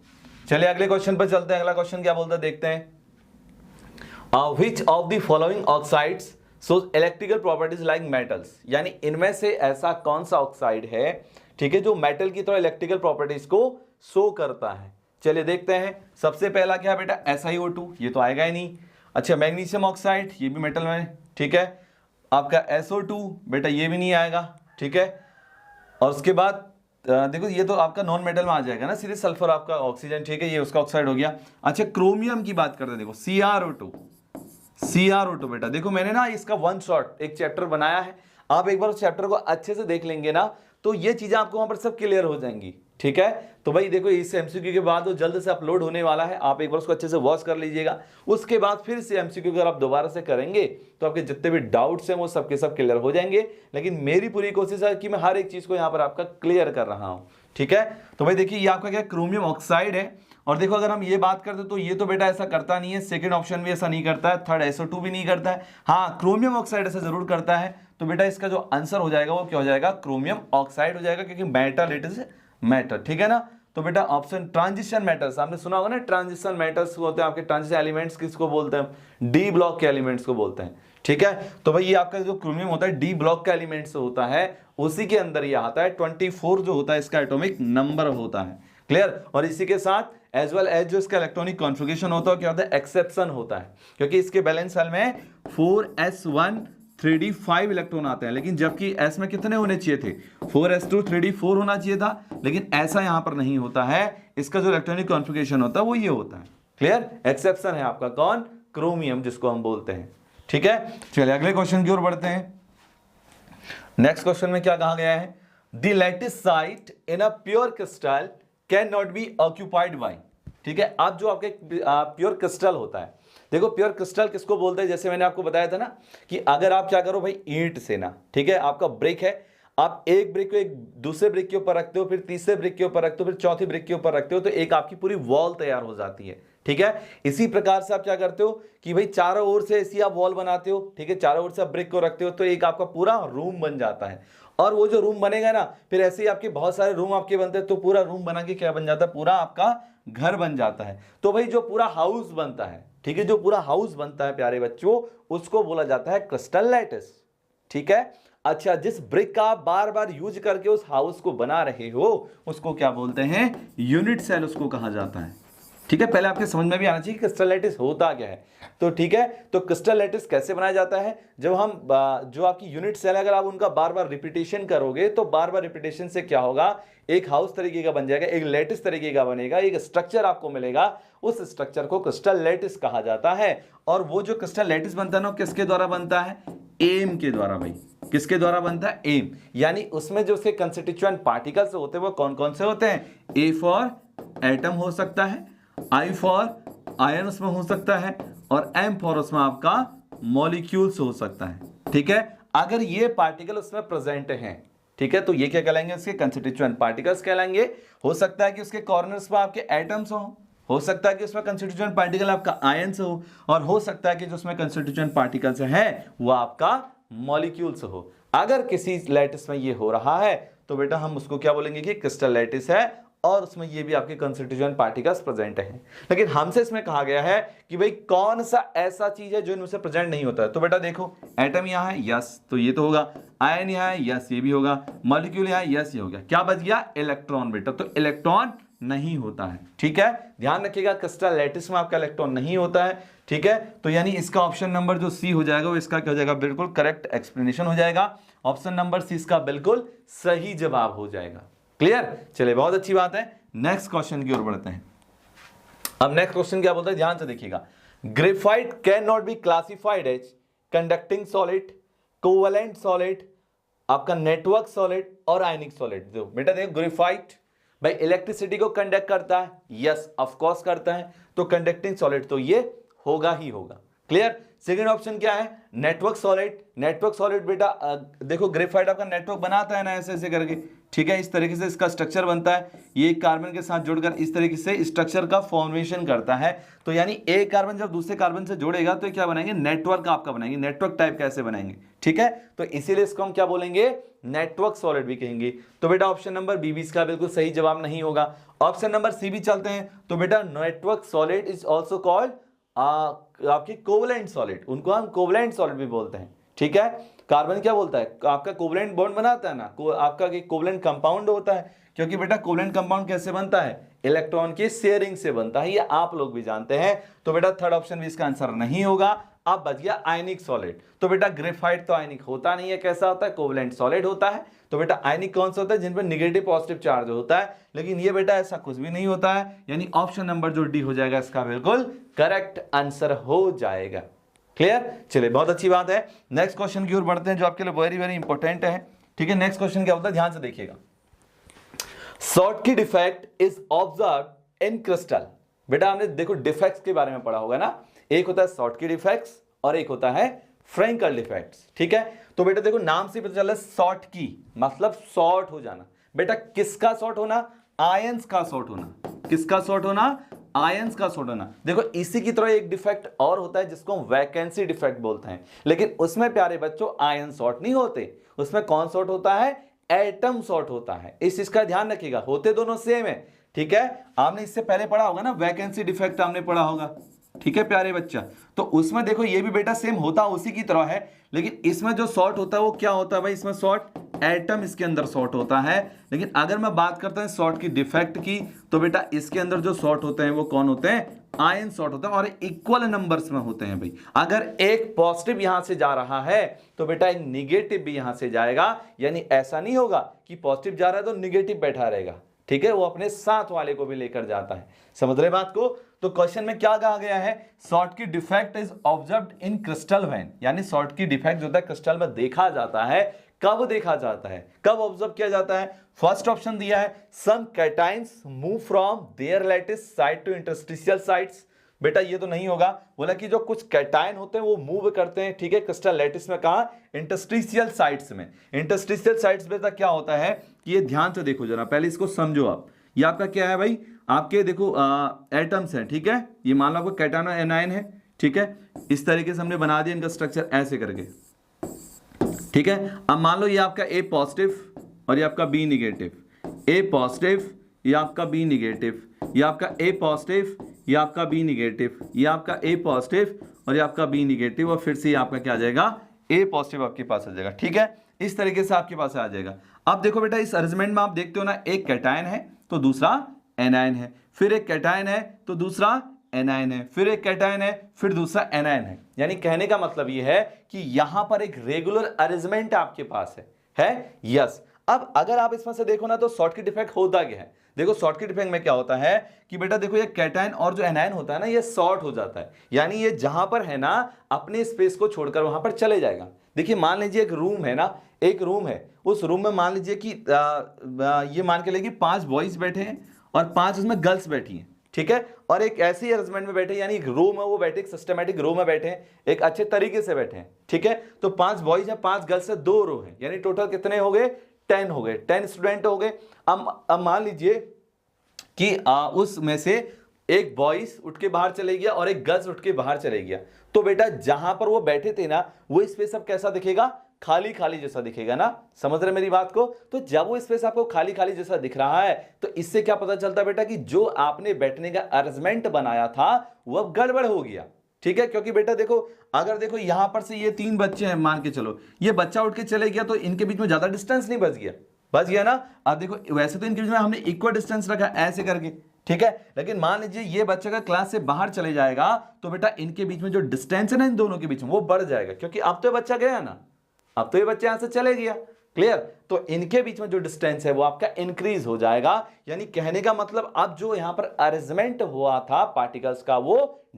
चलिए अगले क्वेश्चन पर चलते हैं। अगला क्वेश्चन क्या बोलता है देखते हैं। Which of the following oxides shows electrical properties like metals, यानी इनमें से ऐसा कौन सा ऑक्साइड है, ठीक है, जो मेटल की तरह इलेक्ट्रिकल प्रॉपर्टीज को शो करता है। चलिए देखते हैं। सबसे पहला क्या है बेटा, SiO2, ये तो आएगा ही नहीं। अच्छा, मैग्नीशियम ऑक्साइड, ये भी मेटल में, ठीक है। आपका SO2 बेटा, ये भी नहीं आएगा, ठीक है। और उसके बाद देखो, ये तो आपका नॉन मेटल में आ जाएगा ना, सीधे सल्फर आपका ऑक्सीजन, ठीक है, ये उसका ऑक्साइड हो गया। अच्छा, क्रोमियम की बात करते हैं, देखो CrO2 बेटा, देखो मैंने ना इसका वन शॉट एक चैप्टर बनाया है, आप एक बार उस चैप्टर को अच्छे से देख लेंगे ना तो ये चीजें आपको वहां पर सब क्लियर हो जाएंगी। ठीक है, तो भाई देखो इस MCQ के बाद वो जल्द से अपलोड होने वाला है, आप एक बार उसको अच्छे से वॉच कर लीजिएगा। उसके बाद फिर से MCQ अगर आप दोबारा से करेंगे तो आपके जितने भी डाउट्स हैं वो सबके सब क्लियर हो जाएंगे। लेकिन मेरी पूरी कोशिश है कि मैं हर एक चीज को यहाँ पर आपका क्लियर कर रहा हूँ। ठीक है, तो भाई देखिए ये आपका क्या क्रोमियम ऑक्साइड है। और देखो अगर हम ये बात करते तो ये तो बेटा ऐसा करता नहीं है, सेकंड ऑप्शन भी ऐसा नहीं करता है, थर्ड SO2 भी नहीं करता है, हाँ क्रोमियम ऑक्साइड ऐसा जरूर करता है। तो बेटा इसका जो आंसर हो जाएगा वो क्या हो जाएगा, क्रोमियम ऑक्साइड हो जाएगा, क्योंकि मेटल इट इज मैटर। ठीक है ना, तो बेटा ऑप्शन ट्रांजिशन मेटल्स, आपने सुना होगा ना, ट्रांजिशन मेटल्स होते हैं आपके, ट्रांजिशन एलिमेंट्स किसको बोलते हैं, डी ब्लॉक के एलिमेंट्स को बोलते हैं। ठीक है, तो भाई ये आपका जो क्रोमियम होता है डी ब्लॉक का एलिमेंट्स होता है, उसी के अंदर ये आता है। 24 जो होता है इसका एटॉमिक नंबर होता है। क्लियर, और इसी के साथ एज वेल एज जो इसका इलेक्ट्रॉनिक कॉन्फ़िगरेशन होता है क्या होता है, एक्सेप्शन होता है, क्योंकि इसके बैलेंस शेल में 4s1 3d5 इलेक्ट्रॉन आते हैं, लेकिन जबकि s में कितने होने चाहिए थे, 4s2 3d4 होना चाहिए था, लेकिन ऐसा यहां पर नहीं होता है। इसका जो इलेक्ट्रॉनिक कॉन्फ़िगरेशन होता है वो ये होता है। क्लियर, एक्सेप्शन है आपका कौन, क्रोमियम जिसको हम बोलते हैं। ठीक है, चलिए अगले क्वेश्चन की ओर बढ़ते हैं। नेक्स्ट क्वेश्चन में क्या कहा गया है, the lattice site in a pure crystal can not B occupied by. ठीक है, अब जो आपके प्योर क्रिस्टल होता है, देखो प्योर क्रिस्टल किसको बोलते हैं, जैसे मैंने आपको बताया था ना कि अगर आप क्या करो भाई, ईंट से ना, ठीक है, आपका ब्रिक है, आप एक ब्रिक को एक दूसरे ब्रिक के ऊपर रखते हो, फिर तीसरे ब्रिक के ऊपर रखते हो, फिर चौथी ब्रिक के ऊपर रखते हो, तो एक आपकी पूरी वॉल तैयार हो जाती है। ठीक है, इसी प्रकार से आप क्या करते हो कि भाई चारों ओर से ऐसी आप वॉल बनाते हो, ठीक है, चारों ओर से आप ब्रिक को रखते हो, तो एक आपका पूरा रूम बन जाता है। और वो जो रूम बनेगा ना, फिर ऐसे ही आपके बहुत सारे रूम आपके बनते हैं, तो पूरा रूम बना के क्या बन जाता है, पूरा आपका घर बन जाता है। तो भाई जो पूरा हाउस बनता है, ठीक है, जो पूरा हाउस बनता है प्यारे बच्चों, उसको बोला जाता है क्रिस्टल लैटिस। ठीक है, अच्छा, जिस ब्रिक का आप बार बार यूज करके उस हाउस को बना रहे हो उसको क्या बोलते हैं, यूनिट सेल उसको कहा जाता है। ठीक है, पहले आपके समझ में भी आना चाहिए कि क्रिस्टल लैटिस होता क्या है। तो ठीक है, तो क्रिस्टल लैटिस कैसे बनाया जाता है, जब हम जो आपकी यूनिट सेल अगर आप उनका बार बार रिपीटेशन करोगे तो बार बार रिपीटेशन से क्या होगा, एक हाउस तरीके का बन जाएगा, एक लैटिस तरीके का बनेगा, एक स्ट्रक्चर आपको मिलेगा, उस स्ट्रक्चर को क्रिस्टल लैटिस कहा जाता है। और वो जो क्रिस्टल लैटिस बनता है ना, किसके द्वारा बनता है, एम के द्वारा। भाई किसके द्वारा बनता है, एम, यानी उसमें जो उसके कंस्टिट्यूएंट पार्टिकल्स होते हैं वो कौन कौन से होते हैं, ए फॉर एटम हो सकता है, आई फॉर आयन उसमें हो सकता है, और एम फॉर उसमें आपका मॉलिक्यूल्स हो सकता है। ठीक है, अगर ये पार्टिकल उसमें प्रेजेंट हैं, ठीक है, तो ये क्या कहलाएंगे, उसके कंस्टिट्यूएंट पार्टिकल्स कहलाएंगे। हो सकता है कि उसके कॉर्नर्स पर आपके एटम्स हो सकता है कि उसमें कंस्टिट्यूएंट पार्टिकल आपका आयन्स हो, और हो सकता है कि जो उसमें कंस्टिट्यूएंट पार्टिकल्स है वो आपका मॉलिक्यूल्स हो। अगर किसी लैटिस में ये हो रहा है तो बेटा हम उसको क्या बोलेंगे कि क्रिस्टल लैटिस है, और उसमें ये भी आपके कंस्टिट्यूएंट पार्टिकल्स प्रेजेंट हैं। लेकिन हमसे इसमें कहा गया है कि भाई कौन सा ऐसा चीज है जो इनमें से प्रेजेंट नहीं होता है। तो बेटा देखो, एटम यहां है, यस, तो ये तो होगा, आयन यहां है, यस, ये भी होगा, मॉलिक्यूल यहां है, यस, ये हो गया। क्या बच गया, इलेक्ट्रॉन बेटा, तो इलेक्ट्रॉन नहीं होता है। ठीक है, ध्यान रखिएगा, क्रिस्टल लैटिस में आपका इलेक्ट्रॉन नहीं होता है। ठीक है, तो यानी इसका ऑप्शन नंबर जो सी हो जाएगा वो इसका क्या हो जाएगा, बिल्कुल करेक्ट एक्सप्लेनेशन हो जाएगा। ऑप्शन नंबर सी इसका बिल्कुल सही जवाब हो जाएगा। क्लियर, चलिए बहुत अच्छी बात है, नेक्स्ट क्वेश्चन की ओर बढ़ते हैं। अब नेक्स्ट क्वेश्चन क्या बोलता है, ध्यान से देखिएगा। Graphite can not be classified as conducting solid, covalent solid, आपका नेटवर्क सॉलिड और आयनिक सॉलिड। जो बेटा देखो, ग्रेफाइट भाई इलेक्ट्रिसिटी को कंडक्ट करता है, यस ऑफ कोर्स करता है, तो कंडक्टिंग सॉलिड तो ये होगा ही होगा। क्लियर, सेकंड ऑप्शन क्या है, नेटवर्क सॉलिड। नेटवर्क सॉलिड बेटा देखो, ग्रेफाइट आपका नेटवर्क बनाता है ना, ऐसे ऐसे करके, ठीक है, इस तरीके से इसका स्ट्रक्चर बनता है, ये कार्बन के साथ जुड़कर इस तरीके से स्ट्रक्चर का फॉर्मेशन करता है। तो यानी एक कार्बन जब दूसरे कार्बन से जुड़ेगा तो क्या बनाएंगे, नेटवर्क आपका बनाएंगे, नेटवर्क टाइप कैसे बनाएंगे। ठीक है, तो इसीलिए इसको हम क्या बोलेंगे, नेटवर्क सॉलिड भी कहेंगे। तो बेटा ऑप्शन नंबर बी भी इसका बिल्कुल सही जवाब नहीं होगा। ऑप्शन नंबर सी भी चलते हैं, तो बेटा network solid is also called आपकी कोवैलेंट सॉलिड, उनको हम कोवैलेंट सॉलिड भी बोलते हैं। ठीक है, कार्बन क्या बोलता है, आपका कोवैलेंट बॉन्ड बनाता है ना, आपका कोवैलेंट कंपाउंड होता है, क्योंकि बेटा कोवैलेंट कंपाउंड कैसे बनता है, इलेक्ट्रॉन की शेयरिंग से बनता है, ये आप लोग भी जानते हैं। तो बेटा थर्ड ऑप्शन भी इसका आंसर नहीं होगा। अब बच गया आयनिक सॉलिड। तो बेटा ग्रेफाइट तो आयनिक होता नहीं है, कैसा होता है, कोवैलेंट सॉलिड होता है। तो बेटा आयनिक कौन सा होता है, जिन पर नेगेटिव पॉजिटिव चार्ज होता है, लेकिन ये बेटा ऐसा कुछ भी नहीं होता है, यानी ऑप्शन नंबर जो डी हो जाएगा इसका बिल्कुल करेक्ट आंसर हो जाएगा। क्लियर, चलिए बहुत अच्छी बात है, नेक्स्ट क्वेश्चन की ओर बढ़ते हैं जो आपके लिए वेरी वेरी इंपॉर्टेंट है। ठीक है, नेक्स्ट क्वेश्चन क्या होता है, ध्यान से देखिएगा। Schottky defect is observed in crystal. बेटा हमने देखो डिफेक्ट्स के बारे में पढ़ा होगा ना, एक होता है शॉर्टकी डिफेक्ट्स और एक होता है फ्रैंकल डिफेक्ट्स। ठीक है, तो बेटा देखो नाम से पता चला शॉर्टकी मतलब शॉर्ट हो जाना। बेटा किसका शॉर्ट होना, आयंस का शॉर्ट होना। किसका शॉर्ट होना, आयंस का शॉर्ट होना। देखो इसी की तरह एक डिफेक्ट और होता है जिसको वैकेंसी डिफेक्ट बोलते हैं, लेकिन उसमें प्यारे बच्चों आयन शॉर्ट नहीं होते, उसमें कौन शॉर्ट होता है, एटम शॉर्ट होता है। इस चीज का ध्यान रखिएगा, होते दोनों सेम है। ठीक है, आपने इससे पहले पढ़ा होगा ना, वैकेंसी डिफेक्ट आपने पढ़ा होगा। ठीक है प्यारे बच्चा, तो उसमें देखो ये भी बेटा सेम होता उसी की तरह है, लेकिन इसमें जो शॉर्ट होता है वो क्या होता है भाई, इसमें शॉर्ट एटम इसके अंदर शॉर्ट होता है। लेकिन अगर मैं बात करता हूं शॉर्ट की डिफेक्ट की, तो बेटा इसके अंदर जो शॉर्ट होते हैं वो कौन होते हैं, आयन शॉर्ट होते हैं, और इक्वल नंबर्स में होते हैं भाई। अगर एक पॉजिटिव यहां से जा रहा है तो बेटा एक निगेटिव भी यहां से जाएगा, यानी ऐसा नहीं होगा कि पॉजिटिव जा रहा है तो निगेटिव बैठा रहेगा। ठीक है, वो अपने साथ वाले को भी लेकर जाता है। समझ रहे बात को। तो क्वेश्चन में क्या कहा गया है, शॉर्ट की defect is observed in crystal when, यानी शॉर्ट की डिफेक्ट जो होता है क्रिस्टल में देखा जाता है। कब देखा जाता है, कब ऑब्जर्व किया जाता है। फर्स्ट ऑप्शन दिया है, some cations move from their lattice side to interstitial sites. बेटा ये तो नहीं होगा, बोला कि जो कुछ कैटायन होते हैं वो मूव करते हैं। ठीक है, क्रिस्टल लैटिस में कहा, इंटरस्टिशियल साइट्स में। इंटरस्टिशियल साइट्स में क्या होता है कि ये ध्यान से देखो जरा, पहले इसको समझो आप। ये आपका क्या है भाई, आपके देखो एटम्स हैं। ठीक है, ये मान लो आपको कैटायन और एनायन है। ठीक है, इस तरीके से हमने बना दिया इनका स्ट्रक्चर ऐसे करके। ठीक है, अब मान लो ये आपका ए पॉजिटिव और ये आपका बी निगेटिव, ए पॉजिटिव, ये आपका बी निगेटिव, ये आपका ए पॉजिटिव, ये आपका बी निगेटिव, ये आपका ए पॉजिटिव और ये आपका बी निगेटिव, और फिर से ये आपका क्या आ जाएगा, ए पॉजिटिव आपके पास आ जाएगा। ठीक है, इस तरीके से आपके पास आ जाएगा। अब देखो बेटा इस अरेंजमेंट में आप देखते हो ना, एक कैटायन है तो दूसरा एनायन है, फिर एक कैटायन है तो दूसरा एनायन है, फिर एक कैटायन है, फिर दूसरा एनायन है। यानी कहने का मतलब यह है कि यहां पर एक रेगुलर अरेंजमेंट आपके पास है? यस। अब अगर आप इसमें से देखो ना तो शॉर्टकट इफेक्ट होता क्या है? देखो शॉर्टकट इफेक्ट में क्या होता है कि बेटा देखो ये कैटायन और जो एनायन होता है ना ये शॉर्ट हो जाता है, यानी ये जहां पर है ना अपने स्पेस को छोड़कर वहां पर चले जाएगा। देखिए मान लीजिए एक रूम है ना, एक रूम है, उस रूम में मान लीजिए कि ये मान के लिए 5 बॉयज बैठे हैं और 5 उसमें गर्ल्स बैठी हैं, ठीक है, और एक ऐसी अरेंजमेंट में बैठे, यानी एक रो में वो बैठे, एक सिस्टमैटिक रो में बैठे हैं, एक अच्छे तरीके से बैठे हैं, ठीक है। तो 5 बॉयज हैं, 5 गर्ल्स है, 2 रो हैं, यानी टोटल कितने हो गए? 10 हो गए, 10 स्टूडेंट हो गए। अब मान लीजिए कि उसमें से एक बॉयज उठ के बाहर चले गया और एक गर्ल्स उठ के बाहर चले गया, तो बेटा जहां पर वो बैठे थे ना वो स्पेस अब कैसा दिखेगा? खाली खाली जैसा दिखेगा ना। समझ रहे मेरी बात को? तो जब वो स्पेस आपको खाली खाली जैसा दिख रहा है तो इससे क्या पता चलता है बेटा कि जो आपने बैठने का अरेंजमेंट बनाया था वो अब गड़बड़ हो गया, ठीक है। क्योंकि बेटा देखो अगर देखो यहां पर से ये 3 बच्चे हैं, मान के चलो ये बच्चा उठ के चले गया तो इनके बीच में ज्यादा डिस्टेंस नहीं बच गया ना। अब देखो वैसे तो इनके बीच में हमने इक्वल डिस्टेंस रखा ऐसे करके, ठीक है, लेकिन मान लीजिए ये बच्चा का क्लास से बाहर चले जाएगा तो बेटा इनके बीच में जो डिस्टेंस है ना इन दोनों के बीच में वो बढ़ जाएगा, क्योंकि अब तो बच्चा गया ना, अब तो ये बच्चा यहां से चले गया। क्लियर? तो इनके बीच में जो डिस्टेंस है वो आपका इंक्रीज हो जाएगा, यानी कहने का मतलब अब जो यहां पर अरेंजमेंट हुआ था पार्टिकल्स का वो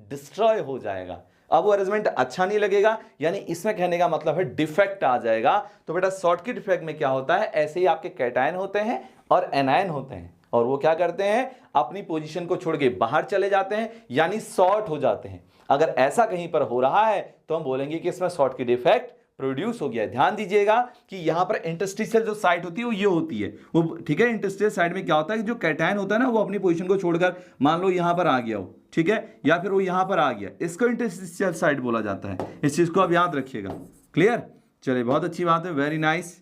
डिस्ट्रॉय हो जाएगा। अब वो अरेंजमेंट अच्छा नहीं लगेगा, यानी इसमें कहने का मतलब है डिफेक्ट आ जाएगा। तो बेटा शॉर्टकट इफेक्ट में क्या होता है, ऐसे ही आपके कैटायन होते हैं और एनायन होते हैं और वो क्या करते हैं अपनी पोजीशन को छोड़ के बाहर चले जाते हैं, यानी शॉर्ट हो जाते हैं। अगर ऐसा कहीं पर हो रहा है तो हम बोलेंगे कि इसमें शॉर्टकट इफेक्ट प्रोड्यूस हो गया। ध्यान दीजिएगा कि यहां पर इंटरस्टिशियल जो साइट होती है वो ये होती है वो, ठीक है। इंटरस्टिशियल साइट में क्या होता है कि जो कैटायन होता है ना वो अपनी पोजीशन को छोड़कर मान लो यहां पर आ गया हो, ठीक है, या फिर वो यहां पर आ गया, इसको इंटरस्टिशियल साइट बोला जाता है। इस चीज को आप याद रखिएगा। क्लियर? चलिए बहुत अच्छी बात है, वेरी नाइस,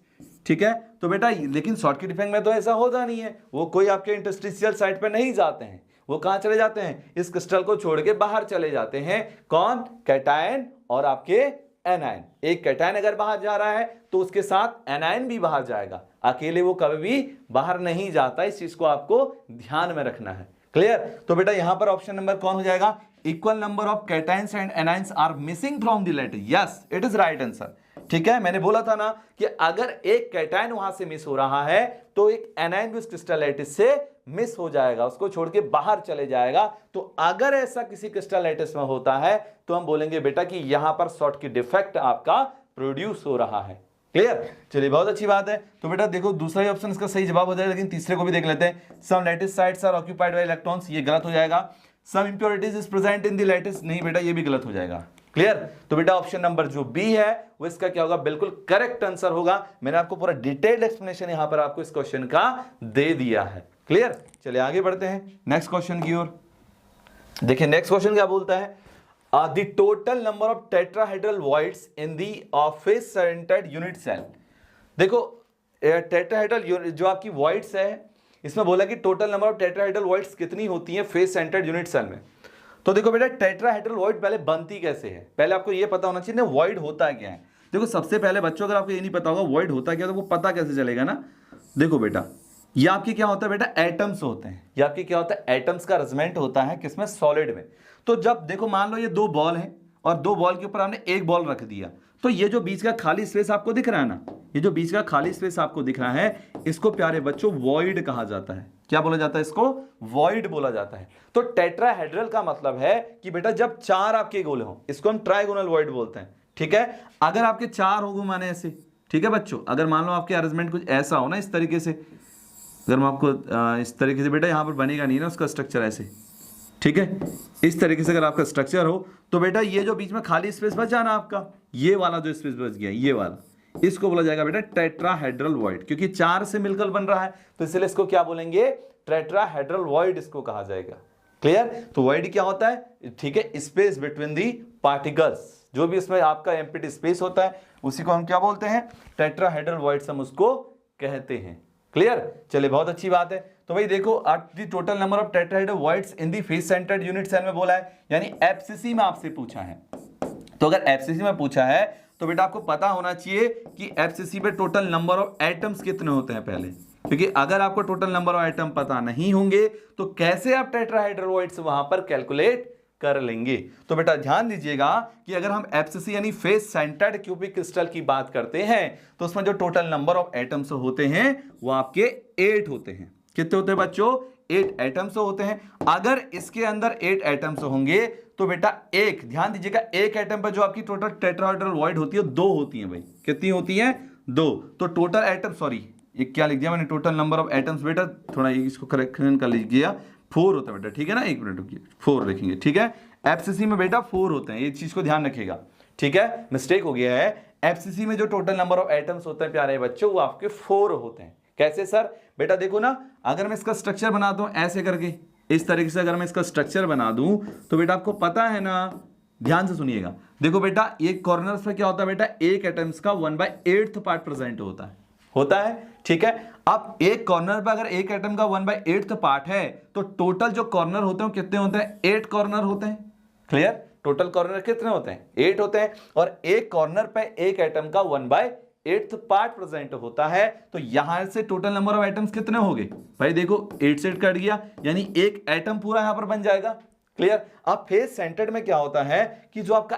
ठीक है। तो बेटा लेकिन शॉर्टकट इफेक्ट में तो ऐसा होता नहीं है, वो कोई आपके इंटरस्टिशियल साइट पर नहीं जाते हैं, वो कहां चले जाते हैं? इस क्रिस्टल को छोड़ के बाहर चले जाते हैं। कौन? कैटायन और आपके एनायन। एक कैटायन अगर बाहर जा रहा है तो उसके साथ एनायन भी बाहर जाएगा, अकेले वो कभी भी बाहर नहीं जाता। इस चीज को आपको ध्यान में रखना है। क्लियर? तो बेटा यहां पर ऑप्शन नंबर कौन हो जाएगा? Equal number of cations and anions are missing from the letter. Yes, it is right answer. ठीक है, मैंने बोला था ना कि अगर एक कैटायन वहां से मिस हो रहा है तो एक एनायन भी उस क्रिस्टल लैटिस से मिस हो जाएगा, उसको छोड़ के बाहर चले जाएगा। तो अगर ऐसा किसी क्रिस्टल लैटिस में होता है तो हम बोलेंगे बेटा कि यहां पर शॉर्ट की डिफेक्ट आपका प्रोड्यूस हो रहा है। क्लियर? चलिए बहुत अच्छी बात है। तो बेटा देखो दूसरा ही ऑप्शन इसका सही जवाब हो जाएगा, लेकिन तीसरे को भी देख लेते हैं। Some lattice sites are occupied by electrons, ये गलत हो जाएगा। Some impurities is present in the lattice, नहीं बेटा ये भी गलत हो जाएगा। क्लियर? तो बेटा ऑप्शन नंबर जो बी है वो इसका क्या होगा? बिल्कुल करेक्ट आंसर होगा। मैंने आपको पूरा डिटेल्ड एक्सप्लेनेशन यहां पर आपको इस क्वेश्चन का दे दिया है। क्लियर? चलिए आगे बढ़ते हैं नेक्स्ट क्वेश्चन की ओर। देखिए नेक्स्ट क्वेश्चन क्या बोलता है, the total number of tetrahedral voids in the face centered unit cell। देखो टेट्राहेड्रल जो आपकी voids है इसमें बोला कि total number of tetrahedral voids कितनी होती है फेस सेंटर्ड यूनिट सेल में। तो देखो बेटा टेट्राहेड्रल void पहले बनती कैसे है, पहले आपको ये पता होना चाहिए ना void होता क्या है। देखो सबसे पहले बच्चों अगर आपको ये नहीं पता होगा void होता क्या तो वो पता कैसे चलेगा ना। देखो बेटा ये आपके क्या होता है बेटा, एटम्स होते हैं। ये आपके क्या होता है, एटम्स का अरेंजमेंट होता है किसमें, सॉलिड में। तो जब देखो मान लो ये दो बॉल हैं और दो बॉल के ऊपर हमने एक बॉल रख दिया, तो ये जो बीच का खाली स्पेस आपको दिख रहा है ना, ये जो बीच का खाली स्पेस आपको दिख रहा है, इसको प्यारे बच्चों वॉइड कहा जाता है। क्या बोला जाता है? इसको वॉइड बोला जाता है। तो टेट्राहेड्रल का मतलब है कि बेटा जब चार आपके गोले हो, इसको हम ट्राइगोनल वॉइड बोलते हैं। ठीक है, अगर आपके चार हो माने ऐसे, ठीक है बच्चों, अगर मान लो आपके अरेंजमेंट कुछ ऐसा हो ना इस तरीके से, अगर मैं आपको इस तरीके से, बेटा यहां पर बनेगा नहीं ना उसका स्ट्रक्चर ऐसे, ठीक है, इस तरीके से अगर आपका स्ट्रक्चर हो तो बेटा ये जो बीच में खाली स्पेस बच जाना आपका, ये वाला जो स्पेस बच गया ये वाला, इसको बोला जाएगा बेटा टेट्राहेड्रल वॉइड, क्योंकि चार से मिलकर बन रहा है तो इसलिए इसको क्या बोलेंगे, टेट्राहेड्रल वॉइड इसको कहा जाएगा। क्लियर? तो वॉइड क्या होता है, ठीक है, स्पेस बिटवीन दी पार्टिकल्स, जो भी इसमें आपका एम्प्टी स्पेस होता है उसी को हम क्या बोलते हैं, टेट्राहेड्रल वॉइड हम उसको कहते हैं। क्लियर? चलिए बहुत अच्छी बात है। तो भाई देखो the total number of tetrahedral voids in the face centred unit cell में बोला है, यानी एफसीसी में आपसे पूछा है। तो अगर एफसीसी में पूछा है तो बेटा आपको पता होना चाहिए कि एफसीसी पे टोटल नंबर ऑफ एटम्स कितने होते हैं। पहले क्योंकि अगर आपको टोटल नंबर ऑफ एटम पता नहीं होंगे तो कैसे आप टेट्राहाइड्रोइड्स वहां पर कैलकुलेट कर लेंगे। तो बेटा ध्यान दीजिएगा कि अगर हम एफसीसी यानी फेस सेंटर्ड क्यूबिक क्रिस्टल की बात करते हैं तो उसमें जो टोटल नंबर ऑफ एटम्स होते हैं वो आपके 8 होते हैं। कितने होते हैं बच्चों? 8 एटम्स होते हैं। अगर इसके अंदर 8 एटम्स होंगे तो बेटा एक, ध्यान दीजिएगा, एक एटम पर जो आपकी टोटल टेट्राहेड्रल वॉइड होती है 2 होती है भाई। कितनी होती है? 2। तो टोटल एटम, सॉरी ये क्या लिख दिया मैंने, टोटल नंबर ऑफ एटम्स बेटा थोड़ा इसको करेक्शन कर लीजिएगा, 4 होता है बेटा, ठीक है ना। 1 मिनट रुकिए, 4 लिखेंगे, ठीक है। एफसीसी में बेटा 4 होते हैं, ये चीज को ध्यान रखिएगा, ठीक है, मिस्टेक हो गया है। एफसीसी में जो टोटल नंबर ऑफ एटम्स होते हैं प्यारे बच्चों वो आपके 4 होते हैं। कैसे सर? बेटा देखो ना, अगर मैं इसका स्ट्रक्चर बना दूं ऐसे करके, इस तरीके से अगर मैं इसका स्ट्रक्चर बना दूं तो बेटा आपको पता है ना, ध्यान से सुनिएगा, देखो बेटा ये कॉर्नर्स पे क्या होता है बेटा, एक एटम्स का 1/8 पार्ट प्रेजेंट होता है, ठीक है। अब एक कॉर्नर पर अगर एक एटम का 1/8 पार्ट है तो टोटल जो कॉर्नर होते हैं कितने होते हैं? 8 कॉर्नर होते हैं। क्लियर? टोटल कॉर्नर कितने होते हैं? 8 होते हैं। और एक कॉर्नर पे एक एटम का 1/8 पार्ट प्रेजेंट होता है। तो यहां से टोटल नंबर ऑफ एटम्स कितने हो गए भाई? देखो 8 से 8 कट गया, यानी एक एटम पूरा यहां पर बन जाएगा। क्लियर? अब फेस सेंटर्ड में क्या होता है कि जो आपका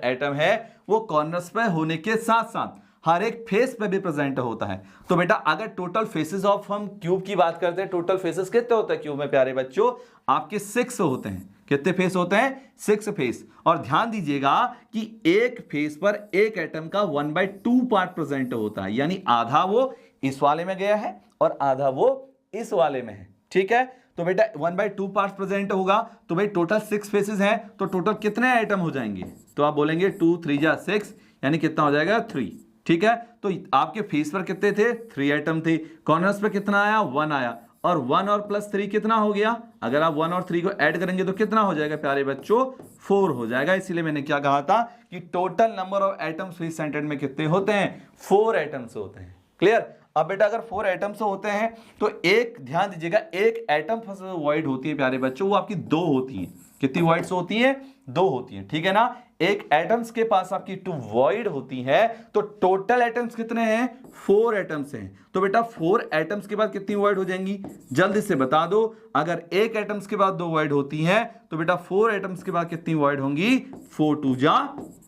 एटम है वो कॉर्नर्स पे होने के साथ साथ हर एक फेस पे भी प्रेजेंट होता है। तो बेटा अगर टोटल फेसेस ऑफ हम क्यूब की बात करते हैं, टोटल फेसेस कितने होते हैं क्यूब में प्यारे बच्चों? आपके 6 होते हैं। कितने फेस होते हैं? 6 फेस। और ध्यान दीजिएगा कि एक फेस पर एक एटम का 1/2 पार्ट प्रेजेंट होता है, यानी आधा वो इस वाले में गया है और आधा वो इस वाले में है, ठीक है। तो बेटा 1/2 पार्ट प्रेजेंट होगा, तो भाई टोटल 6 फेसेस हैं, तो टोटल कितने एटम हो जाएंगे? तो आप बोलेंगे 2 3 जा 6, यानी कितना हो जाएगा? 3, ठीक है। तो आपके फेस पर कितने थे? 3 एटम थे। कॉर्नर्स पर कितना आया? 1 आया। और 1 और +3 कितना हो गया? अगर आप 1 और 3 को ऐड करेंगे तो कितना हो जाएगा प्यारे बच्चों? 4 हो जाएगा। इसीलिए मैंने क्या कहा था कि total number of atoms face centred में कितने होते हैं? 4 एटम्स होते हैं। क्लियर? अब बेटा अगर 4 एटम्स होते हैं तो एक, ध्यान दीजिएगा, एक एटम वॉइड होती है प्यारे बच्चों, वो आपकी 2 होती है। कितनी वॉइड्स होती हैं? 2 होती हैं, ठीक है ना। एक एटम्स के पास आपकी 2 वॉइड होती है, तो टोटल एटम्स कितने हैं? 4 एटम्स हैं। तो बेटा 4 एटम्स के बाद कितनी वॉइड हो जाएंगी? जल्दी से बता दो। अगर एक एटम्स के बाद 2 वॉइड होती हैं तो बेटा 4 एटम्स के बाद कितनी वॉइड होंगी? 4 2 जा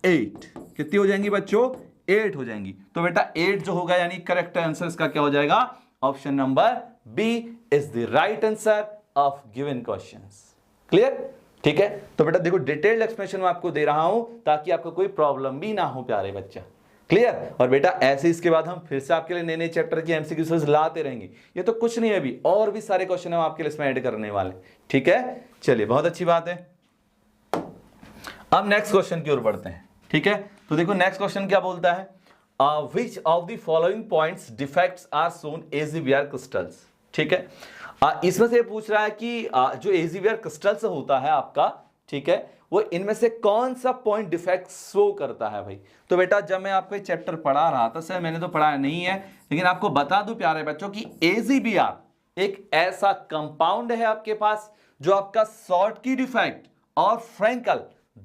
8। कितनी हो जाएंगी बच्चों? 8 हो जाएंगी। तो बेटा 8 जो होगा, यानी करेक्ट आंसर इसका क्या हो जाएगा? Option number B is the right answer of given questions. Clear? ठीक है। तो बेटा देखो डिटेल्ड एक्सप्लेनेशन मैं आपको दे रहा हूं ताकि आपको कोई प्रॉब्लम भी ना हो प्यारे बच्चा। क्लियर? और बेटा ऐसे इसके बाद हम फिर से आपके लिए नए नए चैप्टर की एमसीक्यूज लाते रहेंगे। ये तो कुछ नहीं है, अभी और भी सारे क्वेश्चन हम आपके लिए इसमें ऐड करने वाले। ठीक है, चलिए बहुत अच्छी बात है। अब नेक्स्ट क्वेश्चन की ओर बढ़ते हैं। ठीक है, तो देखो नेक्स्ट क्वेश्चन क्या बोलता है, which of the following points defects are shown A G B R crystals. ठीक है, इसमें से पूछ रहा है कि जो एजीवीआर क्रिस्टल्स होता है आपका, ठीक है, वो इनमें से कौन सा पॉइंट डिफेक्ट शो करता है भाई। तो बेटा जब मैं आपको चैप्टर पढ़ा रहा था, सर मैंने तो पढ़ाया नहीं है, लेकिन आपको बता दूं प्यारे बच्चों कि एजीवीआर एक ऐसा कंपाउंड है आपके पास जो आपका शॉर्ट की डिफेक्ट और फ्रैंकल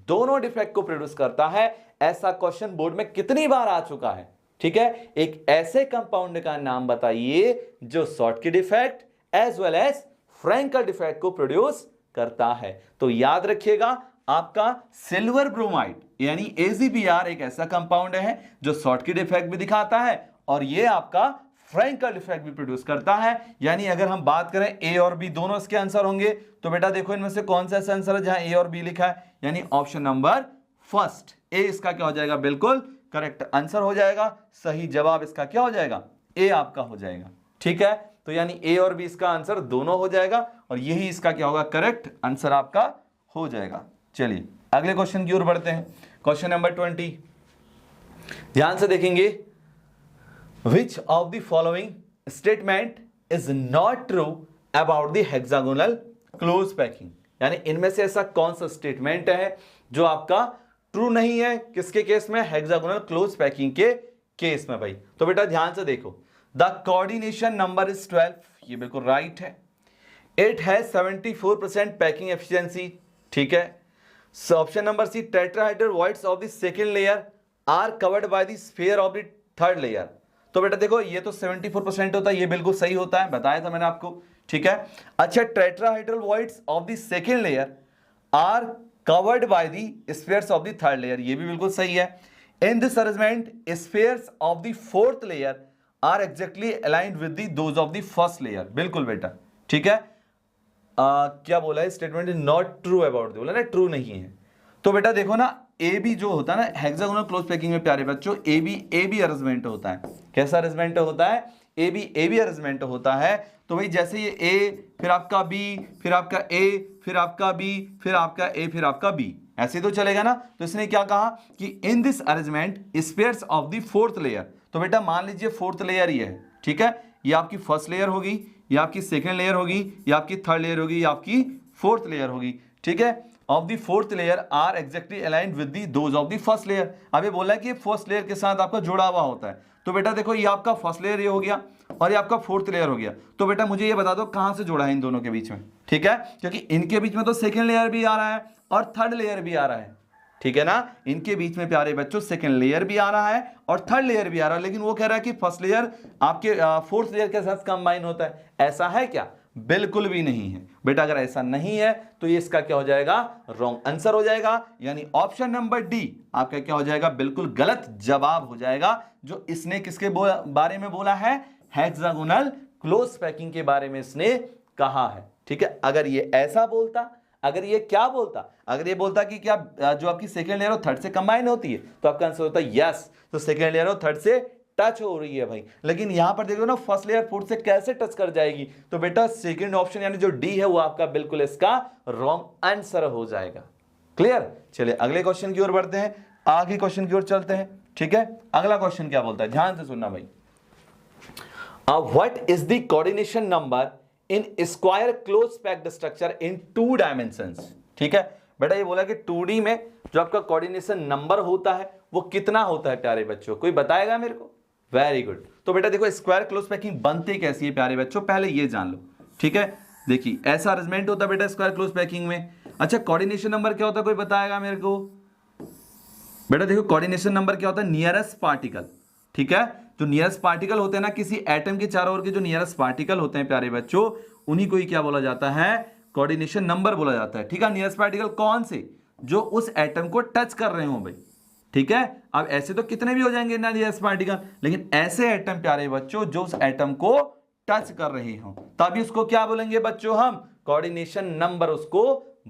दोनों डिफेक्ट को प्रोड्यूस करता है। ऐसा क्वेश्चन बोर्ड में कितनी बार आ चुका है। ठीक है, एक ऐसे कंपाउंड का नाम बताइए जो Schottky defect as well as Frenkel defect को प्रोड्यूस करता है। तो याद रखिएगा, आपका सिल्वर ब्रोमाइड यानी एजीबीआर एक ऐसा कंपाउंड है जो शॉर्ट की डिफेक्ट भी दिखाता है और ये आपका फ्रैंकल डिफेक्ट भी प्रोड्यूस करता है। यानी अगर हम बात करें ए और बी दोनों इसके आंसर होंगे, तो बेटा देखो इनमें से कौन सा ऐसा आंसर है जहां ए और बी लिखा है, यानी ऑप्शन नंबर फर्स्ट ए इसका क्या हो जाएगा, बिल्कुल करेक्ट आंसर हो जाएगा। सही जवाब इसका क्या हो जाएगा, ए आपका हो जाएगा। ठीक है, तो यानी ए और बी इसका आंसर दोनों हो जाएगा और यही इसका क्या होगा, करेक्ट आंसर आपका हो जाएगा। चलिए अगले क्वेश्चन की ओर बढ़ते हैं। क्वेश्चन नंबर 20, ध्यान से देखेंगे, विच of the following statement is not true about the hexagonal close packing. यानी इनमें से ऐसा कौन सा स्टेटमेंट है जो आपका ट्रू नहीं है, किसके केस में, हेक्सागोनल क्लोज पैकिंग के केस में भाई। तो बेटा ध्यान से देखो, द कोऑर्डिनेशन नंबर इज 12, ये बिल्कुल राइट है। It has 74% packing efficiency. ठीक है, option number C, tetrahedral voids of the second layer are covered by the sphere of the third layer. तो तो बेटा देखो ये तो 74% होता है, ये बिल्कुल सही होता है, बताया था मैंने आपको, ठीक है। अच्छा, tetrahedral voids of the second layer are covered by the spheres of the third layer, ये भी बिल्कुल सही है। In this arrangement spheres of the fourth layer are exactly aligned with the those of the first layer, बिल्कुल बेटा, ठीक है। क्या बोला है, statement is not true about, बोला ना ट्रू नहीं है। तो बेटा देखो ना, ए बी जो होता है ना हेक्सागोनल क्लोज पैकिंग में प्यारे बच्चों, ए बी अरेंजमेंट होता है। कैसा अरेंजमेंट होता है, ए बी अरेंजमेंट होता है। तो भाई जैसे ये ए, फिर आपका बी, फिर आपका ए, फिर आपका बी, फिर आपका ए, फिर आपका बी, ऐसे तो चलेगा ना। तो इसने क्या कहा कि in this arrangement spheres of the fourth layer, तो बेटा मान लीजिए फोर्थ लेयर ये है, ठीक है, ये आपकी फर्स्ट लेयर होगी, ये आपकी सेकेंड लेयर होगी, ये आपकी थर्ड लेयर होगी, ये आपकी फोर्थ लेयर होगी, ठीक है। Of the fourth layer are exactly aligned with the those of the first layer. अब ये बोला है कि फर्स्ट लेयर के साथ आपका जुड़ा हुआ होता है। तो बेटा देखो ये आपका फर्स्ट लेयर ये हो गया और ये आपका फोर्थ लेयर हो गया। तो बेटा मुझे ये बता दो कहां से जुड़ा है इन दोनों के बीच में, ठीक है, क्योंकि इनके बीच में तो सेकेंड लेयर भी आ रहा है और थर्ड लेयर भी आ रहा है, ठीक है ना। इनके बीच में प्यारे बच्चों सेकेंड लेयर भी आ रहा है और थर्ड लेयर भी आ रहा है, लेकिन वो कह रहा है कि फर्स्ट लेयर आपके फोर्थ लेयर के साथ कंबाइन होता है। ऐसा है क्या? बिल्कुल भी नहीं है बेटा। अगर ऐसा नहीं है तो ये इसका क्या हो जाएगा, रॉन्ग आंसर हो जाएगा, यानी ऑप्शन नंबर डी आपका क्या हो जाएगा, बिल्कुल गलत जवाब हो जाएगा। जो इसने किसके बारे में बोला है, हेक्सागोनल क्लोज पैकिंग के बारे में इसने कहा है, ठीक है। अगर ये ऐसा बोलता, अगर ये क्या बोलता, अगर ये बोलता कि क्या जो आपकी सेकेंड लेयर और थर्ड से कंबाइन होती है, तो आपका आंसर होता है यस, तो सेकेंड लेयर और थर्ड से टच हो रही है भाई। लेकिन यहां पर देखो ना, फर्स्ट लेयर फोर्थ से कैसे टच कर जाएगी, तो बेटा सेकंड ऑप्शन यानी जो डी है वो आपका बिल्कुल इसका रॉन्ग आंसर हो जाएगा। क्लियर? चलिए अगले क्वेश्चन की ओर बढ़ते हैं, आगे क्वेश्चन की ओर चलते हैं, ठीक है। अगला क्वेश्चन क्या बोलता है, ध्यान से सुनना भाई। What is the coordination number in square close packed structure in 2 dimensions, ठीक है। बेटा ये बोला कि 2D में जो आपका कोऑर्डिनेशन नंबर होता है वो कितना होता है प्यारे बच्चों, कोई बताएगा मेरे को? Very good. तो बेटा देखो स्क्वायर क्लोज पैकिंग बनती कैसी है प्यारे बच्चों, पहले ये जान लो, ठीक है। देखिए ऐसा अरेंजमेंट होता है बेटा स्क्वायर क्लोज पैकिंग में। अच्छा कोऑर्डिनेशन नंबर क्या होता है, कोई बताएगा मेरे को? बेटा देखो कोऑर्डिनेशन नंबर क्या होता है, नियरेस्ट पार्टिकल, ठीक है। जो नियरेस्ट पार्टिकल होते हैं ना किसी एटम के चारों ओर के जो नियरेस्ट पार्टिकल होते हैं प्यारे बच्चों, उन्हीं को ही क्या बोला जाता है, कोऑर्डिनेशन नंबर बोला जाता है, ठीक है। नियरेस्ट पार्टिकल कौन से, जो उस एटम को टच कर रहे हो भाई, ठीक है। अब ऐसे तो कितने भी हो जाएंगे ना नियरेस्ट पार्टिकल, लेकिन ऐसे एटम प्यारे बच्चों जो उस एटम को टच कर रहे हो, तभी उसको क्या बोलेंगे बच्चों हम, कोऑर्डिनेशन नंबर उसको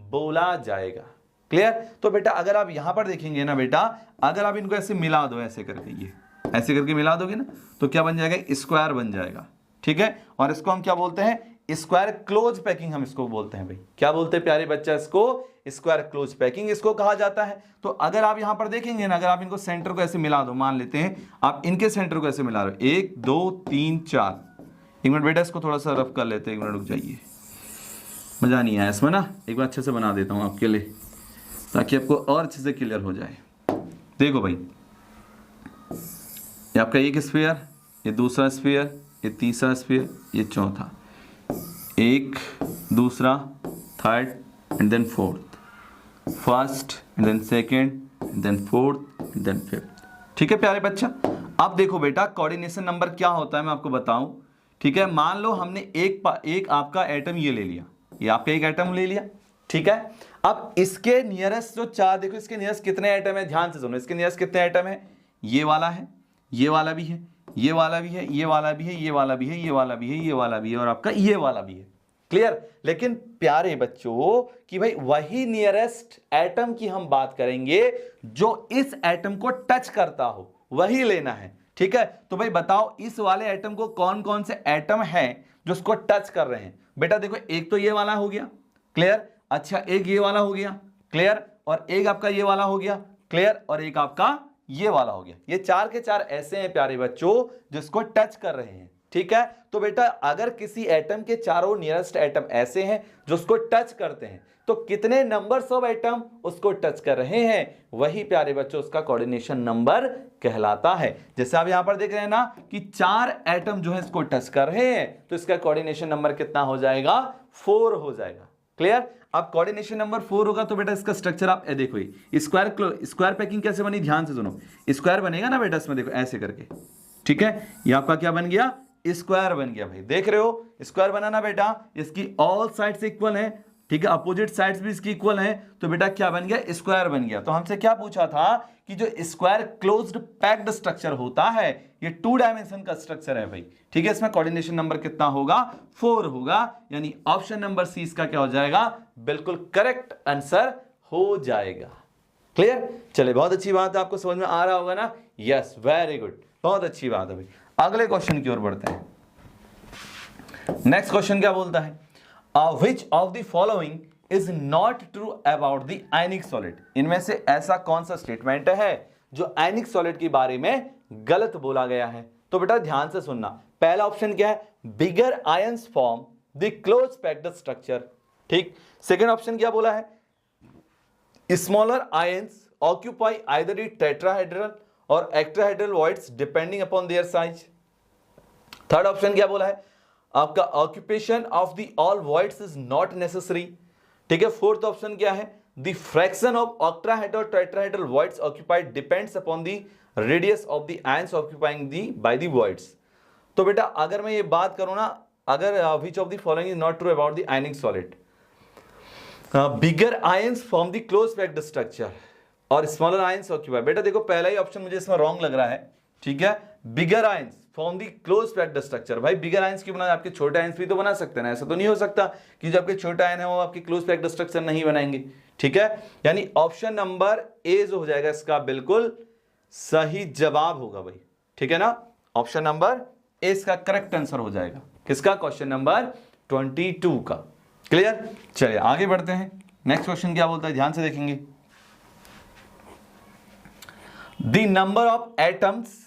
बोला जाएगा। क्लियर? तो बेटा अगर आप यहां पर देखेंगे ना बेटा, अगर आप इनको ऐसे मिला दो, ऐसे करके, ये ऐसे करके मिला दोगे ना, तो क्या बन जाएगा, स्क्वायर बन जाएगा, ठीक है। और इसको हम क्या बोलते हैं, स्क्वायर क्लोज पैकिंग हम इसको बोलते हैं भाई। क्या बोलते हैं प्यारे बच्चा इसको, स्क्वायर क्लोज पैकिंग इसको कहा जाता है। तो अगर आप यहां पर देखेंगे ना, अगर आप इनको सेंटर को ऐसे मिला दो, मान लेते हैं आप इनके सेंटर को ऐसे मिला रहे हो, 1 2 3 4, एक मिनट बेटा इसको थोड़ा सा रफ कर लेते हैं, एक मिनट रुक जाइए, मजा नहीं आया इसमें ना, एक बार अच्छे से बना देता हूं आपके लिए ताकि आपको और अच्छे से क्लियर हो जाए। देखो भाई ये आपका एक स्फीयर, ये दूसरा स्फीयर, ये तीसरा स्फीयर, ये चौथा, एक, दूसरा, third and then fourth, first and then second and then fourth and then fifth, ठीक है प्यारे बच्चा। अब देखो बेटा कोऑर्डिनेशन नंबर क्या होता है मैं आपको बताऊं, ठीक है। मान लो हमने एक आपका एटम ये ले लिया, ये आपका एक एटम ले लिया, ठीक है। अब इसके नियरेस्ट जो चार, देखो इसके नियरेस्ट कितने एटम है, ध्यान से सुनो, इसके नियरेस्ट कितने एटम है, ये वाला है, ये वाला भी है, ये वाला भी है, ये वाला भी है, ये वाला भी है, ये वाला भी है, ये वाला भी है और आपका ये वाला भी है। क्लियर? लेकिन प्यारे बच्चों कि भाई वही नियरेस्ट एटम की हम बात करेंगे जो इस एटम को टच करता हो, वही लेना है, ठीक है। तो भाई बताओ इस वाले एटम को कौन कौन से एटम है जो उसको टच कर रहे हैं। बेटा देखो एक तो ये वाला हो गया, क्लियर। अच्छा एक ये वाला हो गया, क्लियर। और एक आपका ये वाला हो गया, क्लियर। और एक आपका ये वाला हो गया। ये चार के चार ऐसे हैं प्यारे बच्चों जिसको टच कर रहे हैं, ठीक है। तो बेटा अगर किसी एटम के चारों नियरेस्ट एटम ऐसे हैं जो उसको टच करते हैं, तो कितने नंबर्स ऑफ एटम उसको टच कर रहे हैं, वही प्यारे बच्चों उसका कोऑर्डिनेशन नंबर कहलाता है। जैसे आप यहां पर देख रहे हैं ना कि 4 एटम जो है इसको टच कर रहे हैं, तो इसका कोऑर्डिनेशन नंबर कितना हो जाएगा, 4 हो जाएगा। क्लियर? अब कोऑर्डिनेशन नंबर 4 होगा तो बेटा इसका स्ट्रक्चर आप देखो, स्क्वायर पैकिंग कैसे बनी, ध्यान से सुनो। स्क्वायर बनेगा ना बेटा इसमें, देखो ऐसे करके, ठीक है, ये आपका क्या बन गया, स्क्वायर बन गया भाई। देख रहे हो स्क्वायर बना ना बेटा, इसकी ऑल साइड्स इक्वल है, ठीक है, अपोजिट साइड्स भी इसकी इक्वल है, तो बेटा क्या बन गया, स्क्वायर बन गया। तो हमसे क्या पूछा था कि जो स्क्वायर क्लोज्ड पैक्ड स्ट्रक्चर होता है ये 2 डायमेंशन का स्ट्रक्चर है भाई, ठीक है। इसमें कोऑर्डिनेशन नंबर कितना होगा, 4 होगा, यानी ऑप्शन नंबर सी इसका क्या हो जाएगा, बिल्कुल करेक्ट आंसर हो जाएगा। क्लियर, चले, बहुत अच्छी बात है, आपको समझ में आ रहा होगा ना, यस, वेरी गुड, बहुत अच्छी बात है भाई। अगले क्वेश्चन की ओर बढ़ते हैं। नेक्स्ट क्वेश्चन क्या बोलता है, which of the following is not true about the ionic solid? इनमें से ऐसा कौन सा स्टेटमेंट है जो आयनिक सॉलिड के बारे में गलत बोला गया है? तो बेटा ध्यान से सुनना, पहला ऑप्शन क्या है, bigger ions form the close packed structure, ठीक। सेकंड ऑप्शन क्या बोला है, smaller ions occupy either the tetrahedral और octahedral voids depending upon their size. Third option क्या बोला है, आपका occupation of the all voids is not necessary, ठीक है। फोर्थ ऑप्शन क्या है, द फ्रैक्शन ऑफ ऑक्टाहेड्रल और tetrahedral voids occupied depends upon the radius of the ions occupying the by the voids. तो बेटा अगर मैं ये बात करूं ना, अगर which of the following is not true about the ionic solid, bigger ions form the close packed structure और स्मॉलर आयंस ऑक्यूपाई। बेटा देखो पहला ही ऑप्शन मुझे इसमें रॉन्ग लग रहा है, ठीक है, बिगर आयंस फॉर्म दी क्लोज पैक्ड स्ट्रक्चर। भाई बिगर आयंस क्यों बना, आपके छोटे आयंस भी तो बना सकते हैं ना, ऐसा तो नहीं हो सकता कि जो आपके छोटे आयन है वो आपके क्लोज पैक्ड स्ट्रक्चर नहीं बनाएंगे, ठीक है। यानी ऑप्शन नंबर ए जो हो जाएगा इसका बिल्कुल सही जवाब होगा भाई, ठीक है ना, ऑप्शन नंबर ए इसका करेक्ट आंसर हो जाएगा, किसका, क्वेश्चन नंबर 22 का। क्लियर, चलिए आगे बढ़ते हैं। नेक्स्ट क्वेश्चन क्या बोलता है, ध्यान से देखेंगे, the number of atoms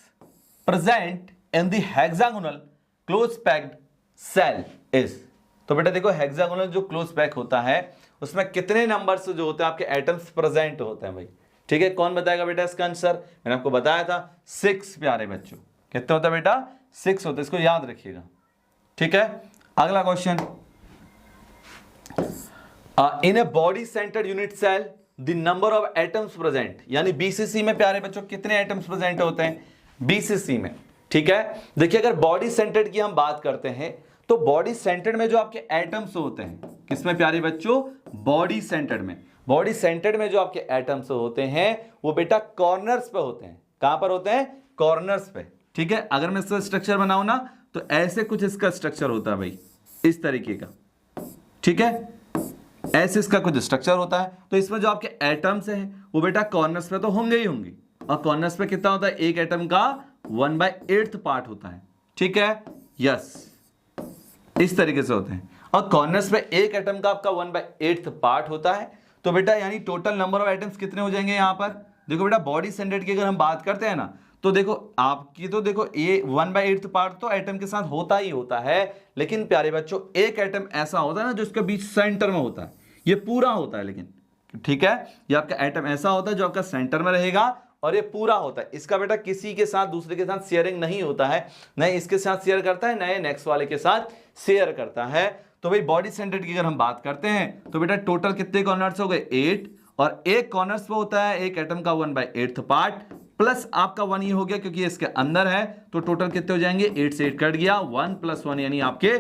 present in the hexagonal close packed cell is. तो बेटा देखो हेक्सागोनल जो क्लोज पैक होता है उसमें कितने नंबर्स जो होते हैं आपके एटम्स प्रेजेंट होते हैं भाई, ठीक है। कौन बताएगा बेटा इसका आंसर, मैंने आपको बताया था 6 प्यारे बच्चों, कितने होता है बेटा, 6 होते हैं, इसको याद रखिएगा, ठीक है। अगला question, in a body centred unit cell the number of atoms present, यानी बीसीसी में प्यारे बच्चों कितने एटम्स प्रेजेंट होते हैं बीसीसी में, ठीक है। देखिए अगर बॉडी सेंटर्ड की हम बात करते हैं तो बॉडी सेंटर्ड में जो आपके एटम्स होते हैं, किसमें प्यारे बच्चों, बॉडी सेंटर्ड में। बॉडी सेंटर्ड में जो आपके एटम्स होते हैं वो बेटा कॉर्नर्स पे होते हैं, कहां पर होते हैं, कॉर्नर्स पे, ठीक है। अगर मैं इसका स्ट्रक्चर बनाऊं ना तो ऐसे कुछ इसका स्ट्रक्चर होता है भाई, इस तरीके का, ठीक है, ऐसे इसका कुछ स्ट्रक्चर होता है। तो इसमें जो आपके एटम्स हैं वो बेटा कॉर्नर्स पे तो होंगे ही होंगे, और कॉर्नर्स पे कितना होता है, एक एटम का 1/8 पार्ट होता है, ठीक है, यस, इस तरीके से होते हैं। और कॉर्नर्स पे एक एटम का आपका 1/8 पार्ट होता है। तो बेटा यानी टोटल नंबर ऑफ एटम्स कितने हो जाएंगे यहां पर, देखो बेटा बॉडी सेंटर्ड की अगर हम बात करते हैं ना तो देखो आपकी, तो देखो ये 1/8 पार्ट तो एटम के साथ होता ही होता है, लेकिन प्यारे बच्चों एक एटम ऐसा होता है ना जो इसके बीच सेंटर में होता है, ये पूरा होता है, लेकिन ठीक है, ये आपका एटम ऐसा होता है जो आपका सेंटर में रहेगा और ये पूरा होता है। इसका बेटा किसी के साथ दूसरे के साथ शेयरिंग नहीं होता है, नए इसके साथ शेयर करता है, नए नेक्स्ट वाले के साथ शेयर करता है। तो भाई बॉडी सेंटर्ड की अगर हम बात करते हैं तो बेटा टोटल कितने कॉर्नर्स हो गए, 8, और एक कॉर्नर्स पे होता है एक एटम का 1/8 पार्ट, प्लस आपका 1 ये हो गया क्योंकि इसके अंदर है, तो टोटल कितने हो जाएंगे, 8 से 8 कट गया, 1 + 1 यानी आपके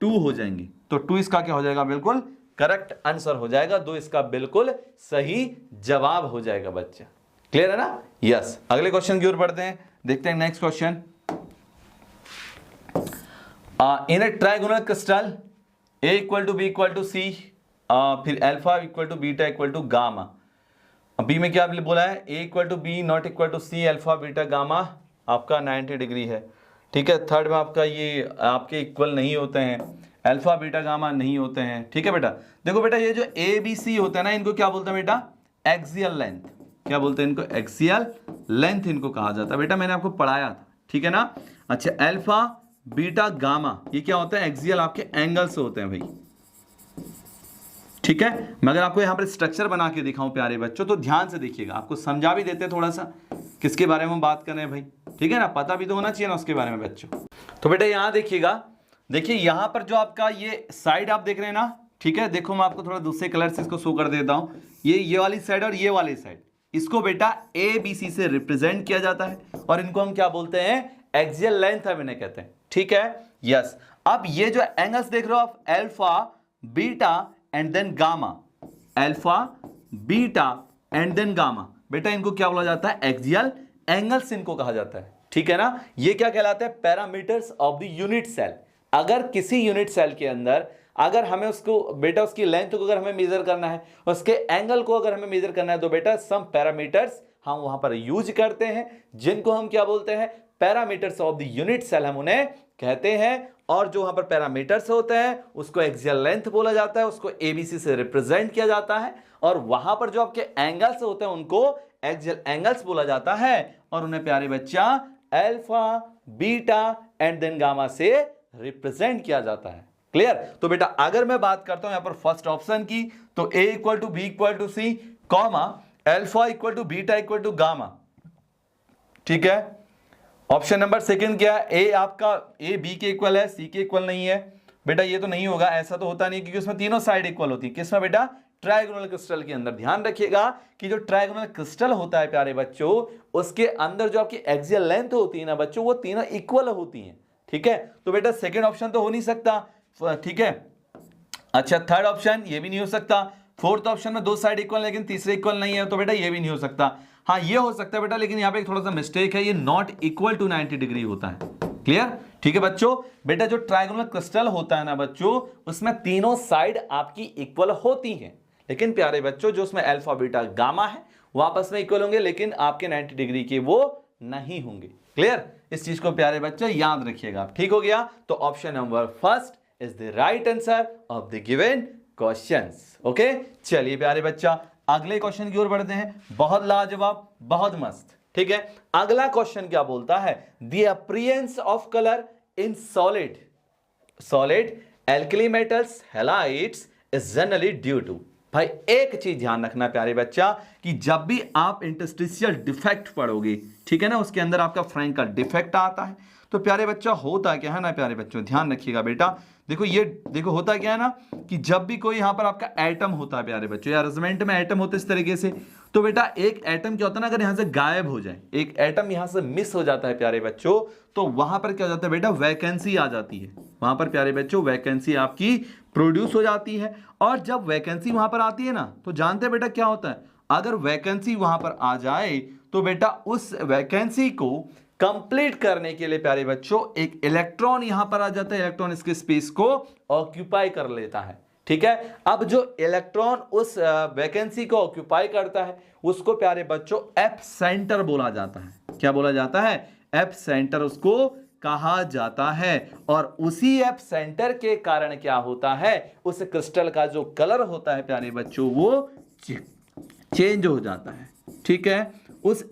2 हो जाएंगे। तो 2 इसका क्या हो जाएगा, बिल्कुल करेक्ट आंसर हो जाएगा, 2 इसका बिल्कुल सही जवाब हो जाएगा बच्चा। क्लियर है ना, यस। अगले क्वेश्चन की ओर बढ़ते हैं, देखते हैं next question. In A trigonal crystal A = B = C, फिर अल्फा = बीटा = गामा। बी में क्या बोला है, A = B not = C, alpha beta gamma आपका 90 डिग्री है, ठीक है। थर्ड में आपका ये आपके इक्वल नहीं होते हैं, अल्फा बीटा गामा नहीं होते हैं, ठीक है बेटा। देखो बेटा ये जो ABC होता है ना इनको क्या बोलते हैं बेटा, एक्सियल लेंथ, क्या बोलते हैं इनको, एक्सियल लेंथ इनको कहा जाता है बेटा, मैंने आपको पढ़ाया था, ठीक है ना। अच्छा अल्फा बीटा गामा ये क्या होता है, एक्सियल आपके एंगल्स होते हैं भाई, ठीक है। मैं अगर आपको यहां पर स्ट्रक्चर बना के दिखाऊं प्यारे बच्चों तो ध्यान से देखिएगा, आपको समझा भी देते हैं थोड़ा सा किसके बारे में बात कर रहे हैं भाई, ठीक है ना, पता भी तो होना चाहिए ना उसके बारे में बच्चों। तो बेटा यहां देखिएगा, देखिए यहां पर जो आपका ये साइड आप देख रहे हैं ना, ठीक है, देखो मैं आपको थोड़ा दूसरे कलर से इसको शो कर देता हूं, ये वाली साइड और ये वाली साइड, इसको बेटा ABC से रिप्रेजेंट किया जाता है और इनको हम क्या बोलते हैं, एक्सियल लेंथ हम इन्हें कहते हैं, ठीक है। यस, अब ये जो एंगल्स देख रहे हो आप, alpha, beta and then gamma, alpha, beta and then gamma, बेटा इनको क्या बोला जाता है? एक्सियल एंगल्स इनको कहा जाता है, ठीक है ना। ये क्या कहलाते हैं? Parameters of the unit cell. अगर किसी यूनिट सेल के अंदर अगर हमें उसको बेटा उसकी लेंथ को अगर हमें मेजर करना है, उसके एंगल को अगर हमें मेजर करना है, तो बेटा सम पैरामीटर्स हम वहां पर यूज करते हैं, जिनको हम क्या बोलते हैं? Parameters of the unit cell हम उन्हें कहते हैं। और जो वहां पर पैरामीटर्स होते हैं उसको एक्सियल लेंथ बोला जाता है, उसको एबीसी से रिप्रेजेंट किया जाता है। और वहां पर जो आपके एंगल्स होते हैं उनको एक्सियल एंगल्स बोला जाता है, और उन्हें प्यारे बच्चा alpha, beta and then gamma से रिप्रेजेंट किया जाता है। क्लियर? तो बेटा अगर मैं बात करता हूं यहां पर फर्स्ट ऑप्शन की, तो A equal to B equal to C, comma alpha equal to beta equal to gamma, ठीक है। ऑप्शन नंबर सेकंड क्या है? ए आपका ए बी के इक्वल है, सी के इक्वल नहीं है। बेटा ये तो नहीं होगा, ऐसा तो होता नहीं, क्योंकि उसमें तीनों साइड इक्वल होती है। किसमें बेटा? ट्रायगोनल क्रिस्टल के अंदर। ध्यान रखिएगा कि जो ट्रायगोनल क्रिस्टल होता है प्यारे बच्चों, उसके अंदर जो आपकी एक्सियल लेंथ होती है ना बच्चों, वो तीनों इक्वल होती हैं, ठीक है। तो बेटा सेकंड ऑप्शन तो हो नहीं सकता, ठीक है। अच्छा, थर्ड ऑप्शन ये भी नहीं हो सकता। फोर्थ ऑप्शन में दो साइड इक्वल लेकिन तीसरे इक्वल नहीं है, तो बेटा ये भी नहीं हो सकता। हाँ ये हो सकता है बेटा, लेकिन यहां पे एक थोड़ा सा मिस्टेक है, ये नॉट इक्वल टू 90 डिग्री होता है। क्लियर? ठीक है बच्चों। बेटा जो ट्रायगोनल क्रिस्टल होता है ना बच्चों, उसमें तीनों साइड आपकी इक्वल होती हैं, लेकिन प्यारे बच्चों जो उसमें अल्फा, बीटा, गामा है वो आपस में इक्वल होंगे, लेकिन आपके 90 डिग्री के वो नहीं होंगे। क्लियर? इस चीज को प्यारे बच्चों याद रखिएगा आप। ठीक हो गया? तो option number first is the right answer of the given questions. Okay, चलिए प्यारे बच्चा अगले क्वेश्चन की ओर बढ़ते हैं। बहुत लाजवाब, बहुत मस्त। ठीक है, अगला क्वेश्चन क्या बोलता है? The appearance of colour in solid alkali metals halides is generally due to. भाई एक चीज ध्यान रखना प्यारे बच्चा, कि जब भी आप इंटरस्टिशियल डिफेक्ट पढ़ोगे, ठीक है ना, उसके अंदर आपका फ्रैंकल डिफेक्ट आता है, तो प्यारे बच्चा होता क्या है ना प्यारे बच्चों, ध्यान रखिएगा बेटा। देखो ये देखो होता क्या है ना, कि जब भी कोई यहां पर आपका एटम होता है प्यारे बच्चों, या अरेंजमेंट में एटम होते इस तरीके से, तो बेटा एक एटम क्या होता है ना, अगर यहां से गायब हो जाए, एक एटम यहां से मिस हो जाता है प्यारे बच्चों, तो वहां पर क्या हो जाता है बेटा, वैकेंसी आ जाती है। वहां पर प्यारे बच्चों वैकेंसी आपकी प्रोड्यूस हो जाती है। और जब वैकेंसी वहां पर आती है ना, तो जानते हैं बेटा क्या होता है, अगर वैकेंसी वहां पर आ जाए तो बेटा उस वैकेंसी को कंप्लीट करने के लिए प्यारे बच्चों एक इलेक्ट्रॉन यहां पर आ जाता है, इलेक्ट्रॉन इसके स्पेस को ऑक्यूपाई कर लेता है। ठीक है, अब जो इलेक्ट्रॉन उस वैकेंसी को ऑक्यूपाई करता है उसको प्यारे बच्चों एप सेंटर बोला जाता है। क्या बोला जाता है? एप सेंटर उसको कहा जाता है। और उसी एप सेंटर के कारण क्या होता है, उस क्रिस्टल का जो कलर होता है प्यारे बच्चों वो चेंज हो जाता है। ठीक है, उस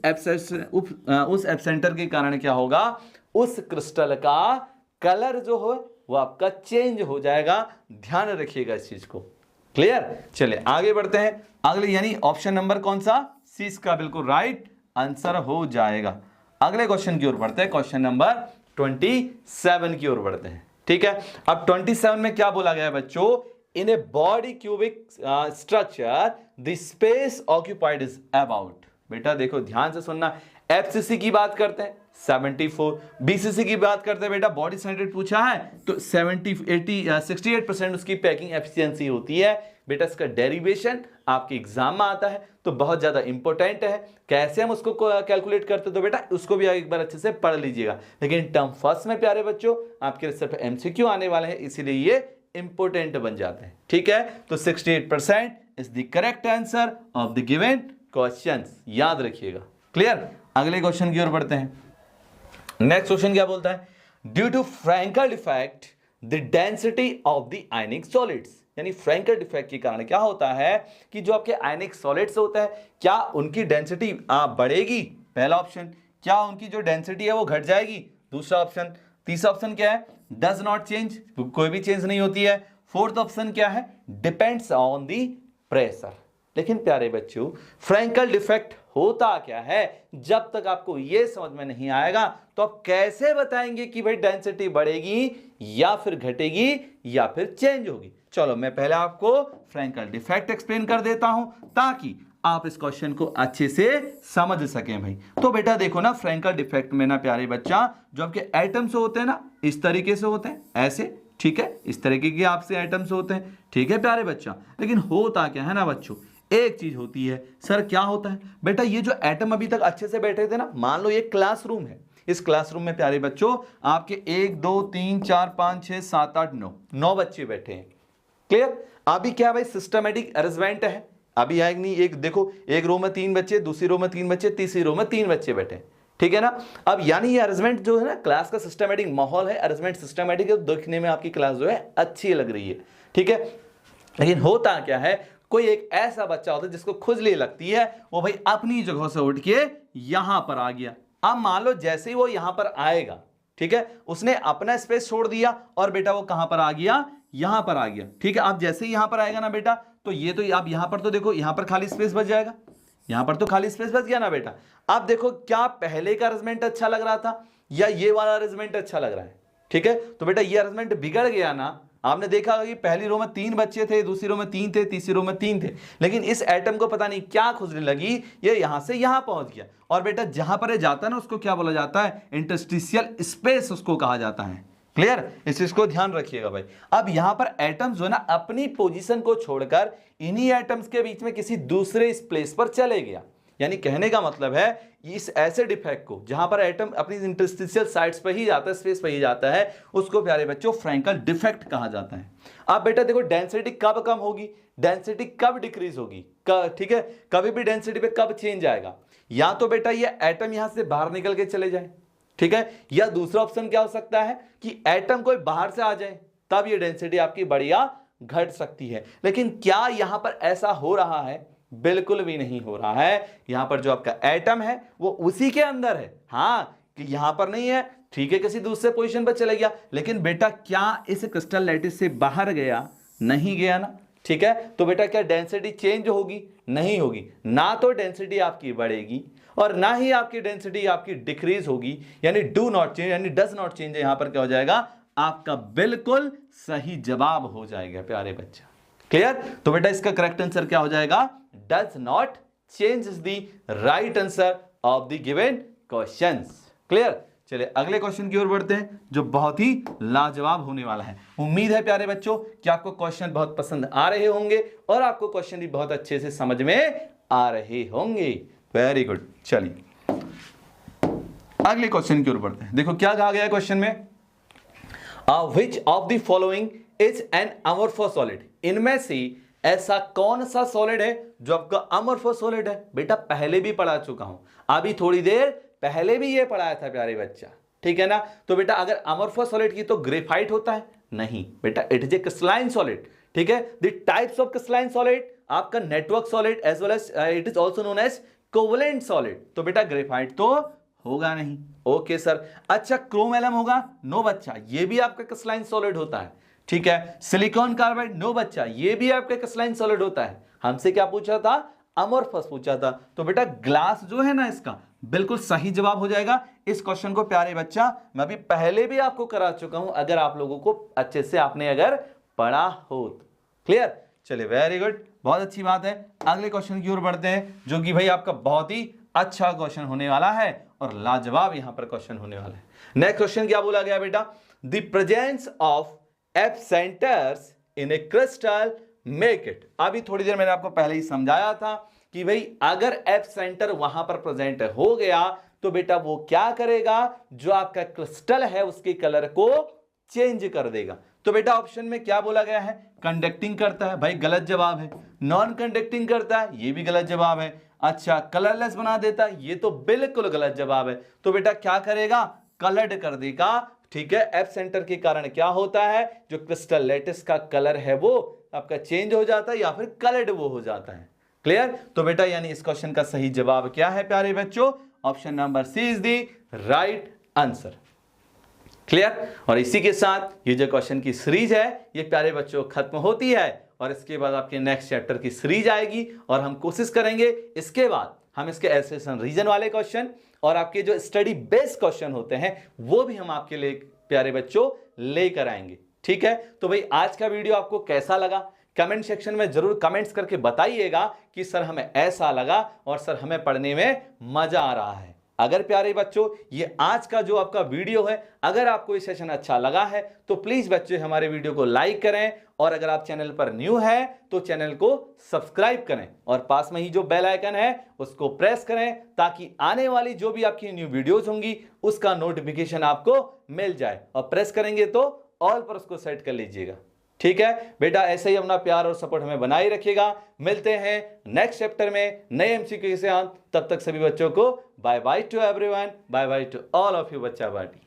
एब्सेंटर के कारण क्या होगा, उस क्रिस्टल का कलर जो हो वो आपका चेंज हो जाएगा। ध्यान रखिएगा इस चीज को। क्लियर? चलिए आगे बढ़ते हैं। अगले यानी ऑप्शन नंबर कौन सा? सी इसका बिल्कुल राइट आंसर हो जाएगा। अगले क्वेश्चन की ओर बढ़ते हैं, क्वेश्चन नंबर 27 की ओर बढ़ते हैं। ठीक है, अब 27 में क्या बोला गया है बच्चों? In a body cubic structure the space occupied is about. बेटा देखो ध्यान से सुनना, एफसीसी की बात करते हैं 74, बीसीसी की बात करते हैं बेटा बॉडी सेंटेड पूछा है तो 68% उसकी पैकिंग एफिशिएंसी होती है। बेटा इसका डेरिवेशन आपके एग्जाम में आता है तो बहुत ज्यादा इंपॉर्टेंट है। कैसे हम उसको कैलकुलेट करते तो बेटा उसको भी एक बार अच्छे से पढ़ लीजिएगा। लेकिन टर्म फर्स्ट में प्यारे बच्चों आपके रिजल्ट एमसीक्यू आने वाले हैं, इसीलिए ये इंपॉर्टेंट बन जाते हैं। ठीक है, तो 68% is the correct answer of the given questions. याद रखिएगा। क्लियर? अगले क्वेश्चन की ओर बढ़ते हैं। नेक्स्ट क्वेश्चन क्या बोलता है? Due to Frenkel defect the density of the ionic solids. यानी फ्रैंकल डिफेक्ट के कारण क्या होता है कि जो आपके आयनिक सॉलिड्स होते हैं क्या उनकी डेंसिटी बढ़ेगी? पहला ऑप्शन। क्या उनकी जो डेंसिटी है वो घट जाएगी? दूसरा ऑप्शन। तीसरा ऑप्शन क्या है? डज नॉट चेंज, कोई भी चेंज नहीं होती है। फोर्थ ऑप्शन क्या है? Depends on the pressure. लेकिन प्यारे बच्चों फ्रैंकल डिफेक्ट होता क्या है, जब तक आपको यह समझ में नहीं आएगा तो आप कैसे बताएंगे कि भाई डेंसिटी बढ़ेगी या फिर घटेगी या फिर चेंज होगी? चलो मैं पहले आपको फ्रैंकल डिफेक्ट एक्सप्लेन कर देता हूं ताकि आप इस क्वेश्चन को अच्छे से समझ सकें भाई। तो बेटा देखो ना, फ्रैंकल डिफेक्ट में ना प्यारे बच्चा, जो आपके एटम्स होते हैं ना इस तरीके से होते हैं, ऐसे, ठीक है, इस तरीके के आपसे एटम्स होते हैं, ठीक है प्यारे बच्चा। लेकिन होता क्या है ना बच्चों, एक चीज होती है। सर क्या होता है बेटा, ये जो एटम अभी तक अच्छे से बैठे थे ना, मान लो ये क्लासरूम है, इस क्लासरूम में प्यारे बच्चों आपके 1 2 3 4 5 6 7 8 9 बच्चे बैठे हैं। क्लियर? अभी क्या भाई, सिस्टमेटिक अरेंजमेंट है। अभी आएगी नहीं, एक देखो, एक रो में 3 बच्चे, दूसरी रो में 3 बच्चे, तीसरी रो में 3 बच्चे बैठे, ठीक है ना। अब यानी ये अरेंजमेंट जो है ना, क्लास का सिस्टमेटिक माहौल है, अरेंजमेंट सिस्टमेटिक है, देखने में आपकी क्लास जो है अच्छी लग रही है, ठीक है। लेकिन होता क्या है, कोई एक ऐसा बच्चा होता है जिसको खुजली लगती है, वो भाई अपनी जगह से उठ के यहां पर आ गया। अब मान लो जैसे ही वो यहां पर आएगा, ठीक है, उसने अपना स्पेस छोड़ दिया और बेटा वो कहां पर आ गया, यहां पर आ गया, ठीक है। आप जैसे ही यहां पर आएगा ना बेटा, तो ये तो आप यहां पर तो देखो, यहां पर खाली स्पेस बच जाएगा, यहां पर तो खाली स्पेस बच गया ना बेटा। आप देखो क्या पहले का अरेंजमेंट अच्छा लग रहा था या ये वाला अरेंजमेंट अच्छा लग रहा है, ठीक है। तो बेटा ये अरेंजमेंट बिगड़ गया ना। आपने देखा होगा कि पहली रो में 3 बच्चे थे, दूसरी रो में 3 थे, तीसरी रो में 3 थे, लेकिन इस एटम को पता नहीं क्या खुजली लगी, ये यहां से यहां पहुंच गया। और बेटा जहां पर ये जाता है ना, उसको क्या बोला जाता है, इंटरस्टिशियल स्पेस उसको कहा जाता है। क्लियर? इस चीज को ध्यान रखिएगा भाई। अब यहां पर एटम्स जो है ना, अपनी पोजीशन को छोड़कर इन्हीं एटम्स के बीच में किसी दूसरे इस प्लेस पर चले गया। यानी कहने का मतलब है, इस ऐसे डिफेक्ट को जहां पर एटम अपनी इंटरस्टिशियल साइड्स पर ही जाता है, स्पेस पर ही जाता है, उसको प्यारे बच्चों फ्रैंकल डिफेक्ट कहा जाता है। अब बेटा देखो, डेंसिटी कब कम होगी, डेंसिटी कब डिक्रीज होगी, ठीक है, कभी भी डेंसिटी पे कब चेंज आएगा, या तो बेटा ये एटम यहां से बाहर निकल के चले जाए, ठीक है, या दूसरा ऑप्शन क्या हो सकता है कि एटम कोई बाहर से आ जाए, तब ये डेंसिटी आपकी बढ़ या घट सकती है। लेकिन क्या यहां पर ऐसा हो रहा है? बिल्कुल भी नहीं हो रहा है। यहां पर जो आपका एटम है वो उसी के अंदर है, हां, कि यहां पर नहीं है, ठीक है, किसी दूसरे पोजीशन पर चले गया, लेकिन बेटा क्या इस क्रिस्टल लैटिस से बाहर गया? नहीं गया ना, ठीक है। तो बेटा क्या डेंसिटी चेंज होगी? नहीं होगी। ना तो डेंसिटी आपकी बढ़ेगी और ना ही आपकी डेंसिटी आपकी डिक्रीज होगी, यानी डू नॉट चेंज, यानी डज नॉट चेंज। यहां पर क्या हो जाएगा, आपका बिल्कुल सही जवाब हो जाएगा प्यारे बच्चा। क्लियर? तो बेटा इसका करेक्ट आंसर क्या हो जाएगा, does not change is the right answer of the given questions. Clear? चलिए अगले क्वेश्चन की ओर बढ़ते हैं, जो बहुत ही लाजवाब होने वाला है। उम्मीद है प्यारे बच्चों कि आपको क्वेश्चन बहुत पसंद आ रहे होंगे और आपको क्वेश्चन भी बहुत अच्छे से समझ में आ रहे होंगे। Very good. चलिए अगले क्वेश्चन की ओर बढ़ते हैं। देखो क्या कहा गया है क्वेश्चन में, which of the following is an amorphous solid. इनमें से ऐसा कौन सा सॉलिड है जो आपका अमोर्फस सॉलिड है? बेटा पहले भी पढ़ा चुका हूं, अभी थोड़ी देर पहले भी ये पढ़ाया था प्यारे बच्चा, ठीक है ना। तो बेटा अगर अमोर्फस सॉलिड की तो ग्रेफाइट होता है? नहीं बेटा, it is a crystalline solid, ठीक है। The types of crystalline solid आपका network solid as well as it is also known as covalent solid. तो बेटा ग्रेफाइट तो होगा नहीं। Okay sir. अच्छा क्रोम एलम होगा? नो बच्चा, ये भी आपका क्रिस्टलाइन सॉलिड होता है, ठीक है। Silicon carbide? नो बच्चा, ये भी आपका क्रिस्टलाइन सॉलिड होता है। हमसे क्या पूछा था? अमोर्फस पूछा था। तो बेटा ग्लास जो है ना, इसका बिल्कुल सही जवाब हो जाएगा। इस क्वेश्चन को प्यारे बच्चा मैं भी पहले भी आपको करा चुका हूं, अगर आप लोगों को अच्छे से आपने अगर पढ़ा हो तो। क्लियर? चलिए वेरी गुड, बहुत अच्छी बात है। अगले क्वेश्चन की ओर बढ़ते हैं, जो कि भाई आपका बहुत ही अच्छा क्वेश्चन होने वाला है और लाजवाब यहां पर क्वेश्चन होने वाला है। नेक्स्ट क्वेश्चन क्या बोला गया बेटा, the presence of absenters in a crystal make it. अभी थोड़ी देर मैंने आपको पहले ही समझाया था कि भाई अगर एब्सेंटर वहां पर प्रेजेंट हो गया तो बेटा वो क्या करेगा, जो आपका क्रिस्टल है उसके कलर को चेंज कर देगा। तो बेटा ऑप्शन में क्या बोला गया है, कंडक्टिंग करता है, भाई गलत जवाब है। नॉन कंडक्टिंग करता है, ये भी गलत जवाब है। अच्छा कलरलेस बना देता है, ये तो बिल्कुल गलत जवाब है। तो बेटा क्या करेगा, कलर्ड कर देगा, ठीक है। एब्सेंटर के कारण क्या होता है, जो क्रिस्टल लैटिस का कलर है वो आपका चेंज हो जाता है या फिर कलर्ड वो हो जाता है। क्लियर? तो बेटा यानी इस क्वेश्चन का सही जवाब क्या है प्यारे बच्चों, option number C is the right answer. Clear? और इसी के साथ ये जो क्वेश्चन की सीरीज है ये प्यारे बच्चों खत्म होती है और इसके बाद आपके नेक्स्ट चैप्टर की सीरीज आएगी और हम कोशिश करेंगे इसके बाद हम इसके एसेशन रीजन वाले क्वेश्चन और आपके जो स्टडी बेस्ड क्वेश्चन होते हैं वो भी हम आपके लिए प्यारे बच्चों लेकर आएंगे। ठीक है, तो भाई आज का वीडियो आपको कैसा लगा, कमेंट सेक्शन में जरूर कमेंट्स करके बताइएगा कि सर हमें ऐसा लगा और सर हमें पढ़ने में मजा आ रहा है। अगर प्यारे बच्चों ये आज का जो आपका वीडियो है, अगर आपको ये सेशन अच्छा लगा है तो प्लीज बच्चे हमारे वीडियो को लाइक करें, और अगर आप चैनल पर न्यू है तो चैनल को सब्सक्राइब करें और पास में ही जो बेल आइकन है उसको प्रेस करें, ताकि आने वाली जो भी आपकी न्यू वीडियोस होंगी उसका नोटिफिकेशन आपको मिल जाए। और प्रेस करेंगे तो ऑल पर उसको सेट कर लीजिएगा। ठीक है बेटा, ऐसे ही अपना प्यार और सपोर्ट हमें बनाए रखिएगा। मिलते हैं नेक्स्ट चैप्टर में नए एमसीक्यू के साथ। तब तक सभी बच्चों को bye bye to everyone, bye bye to all of you बच्चा पार्टी।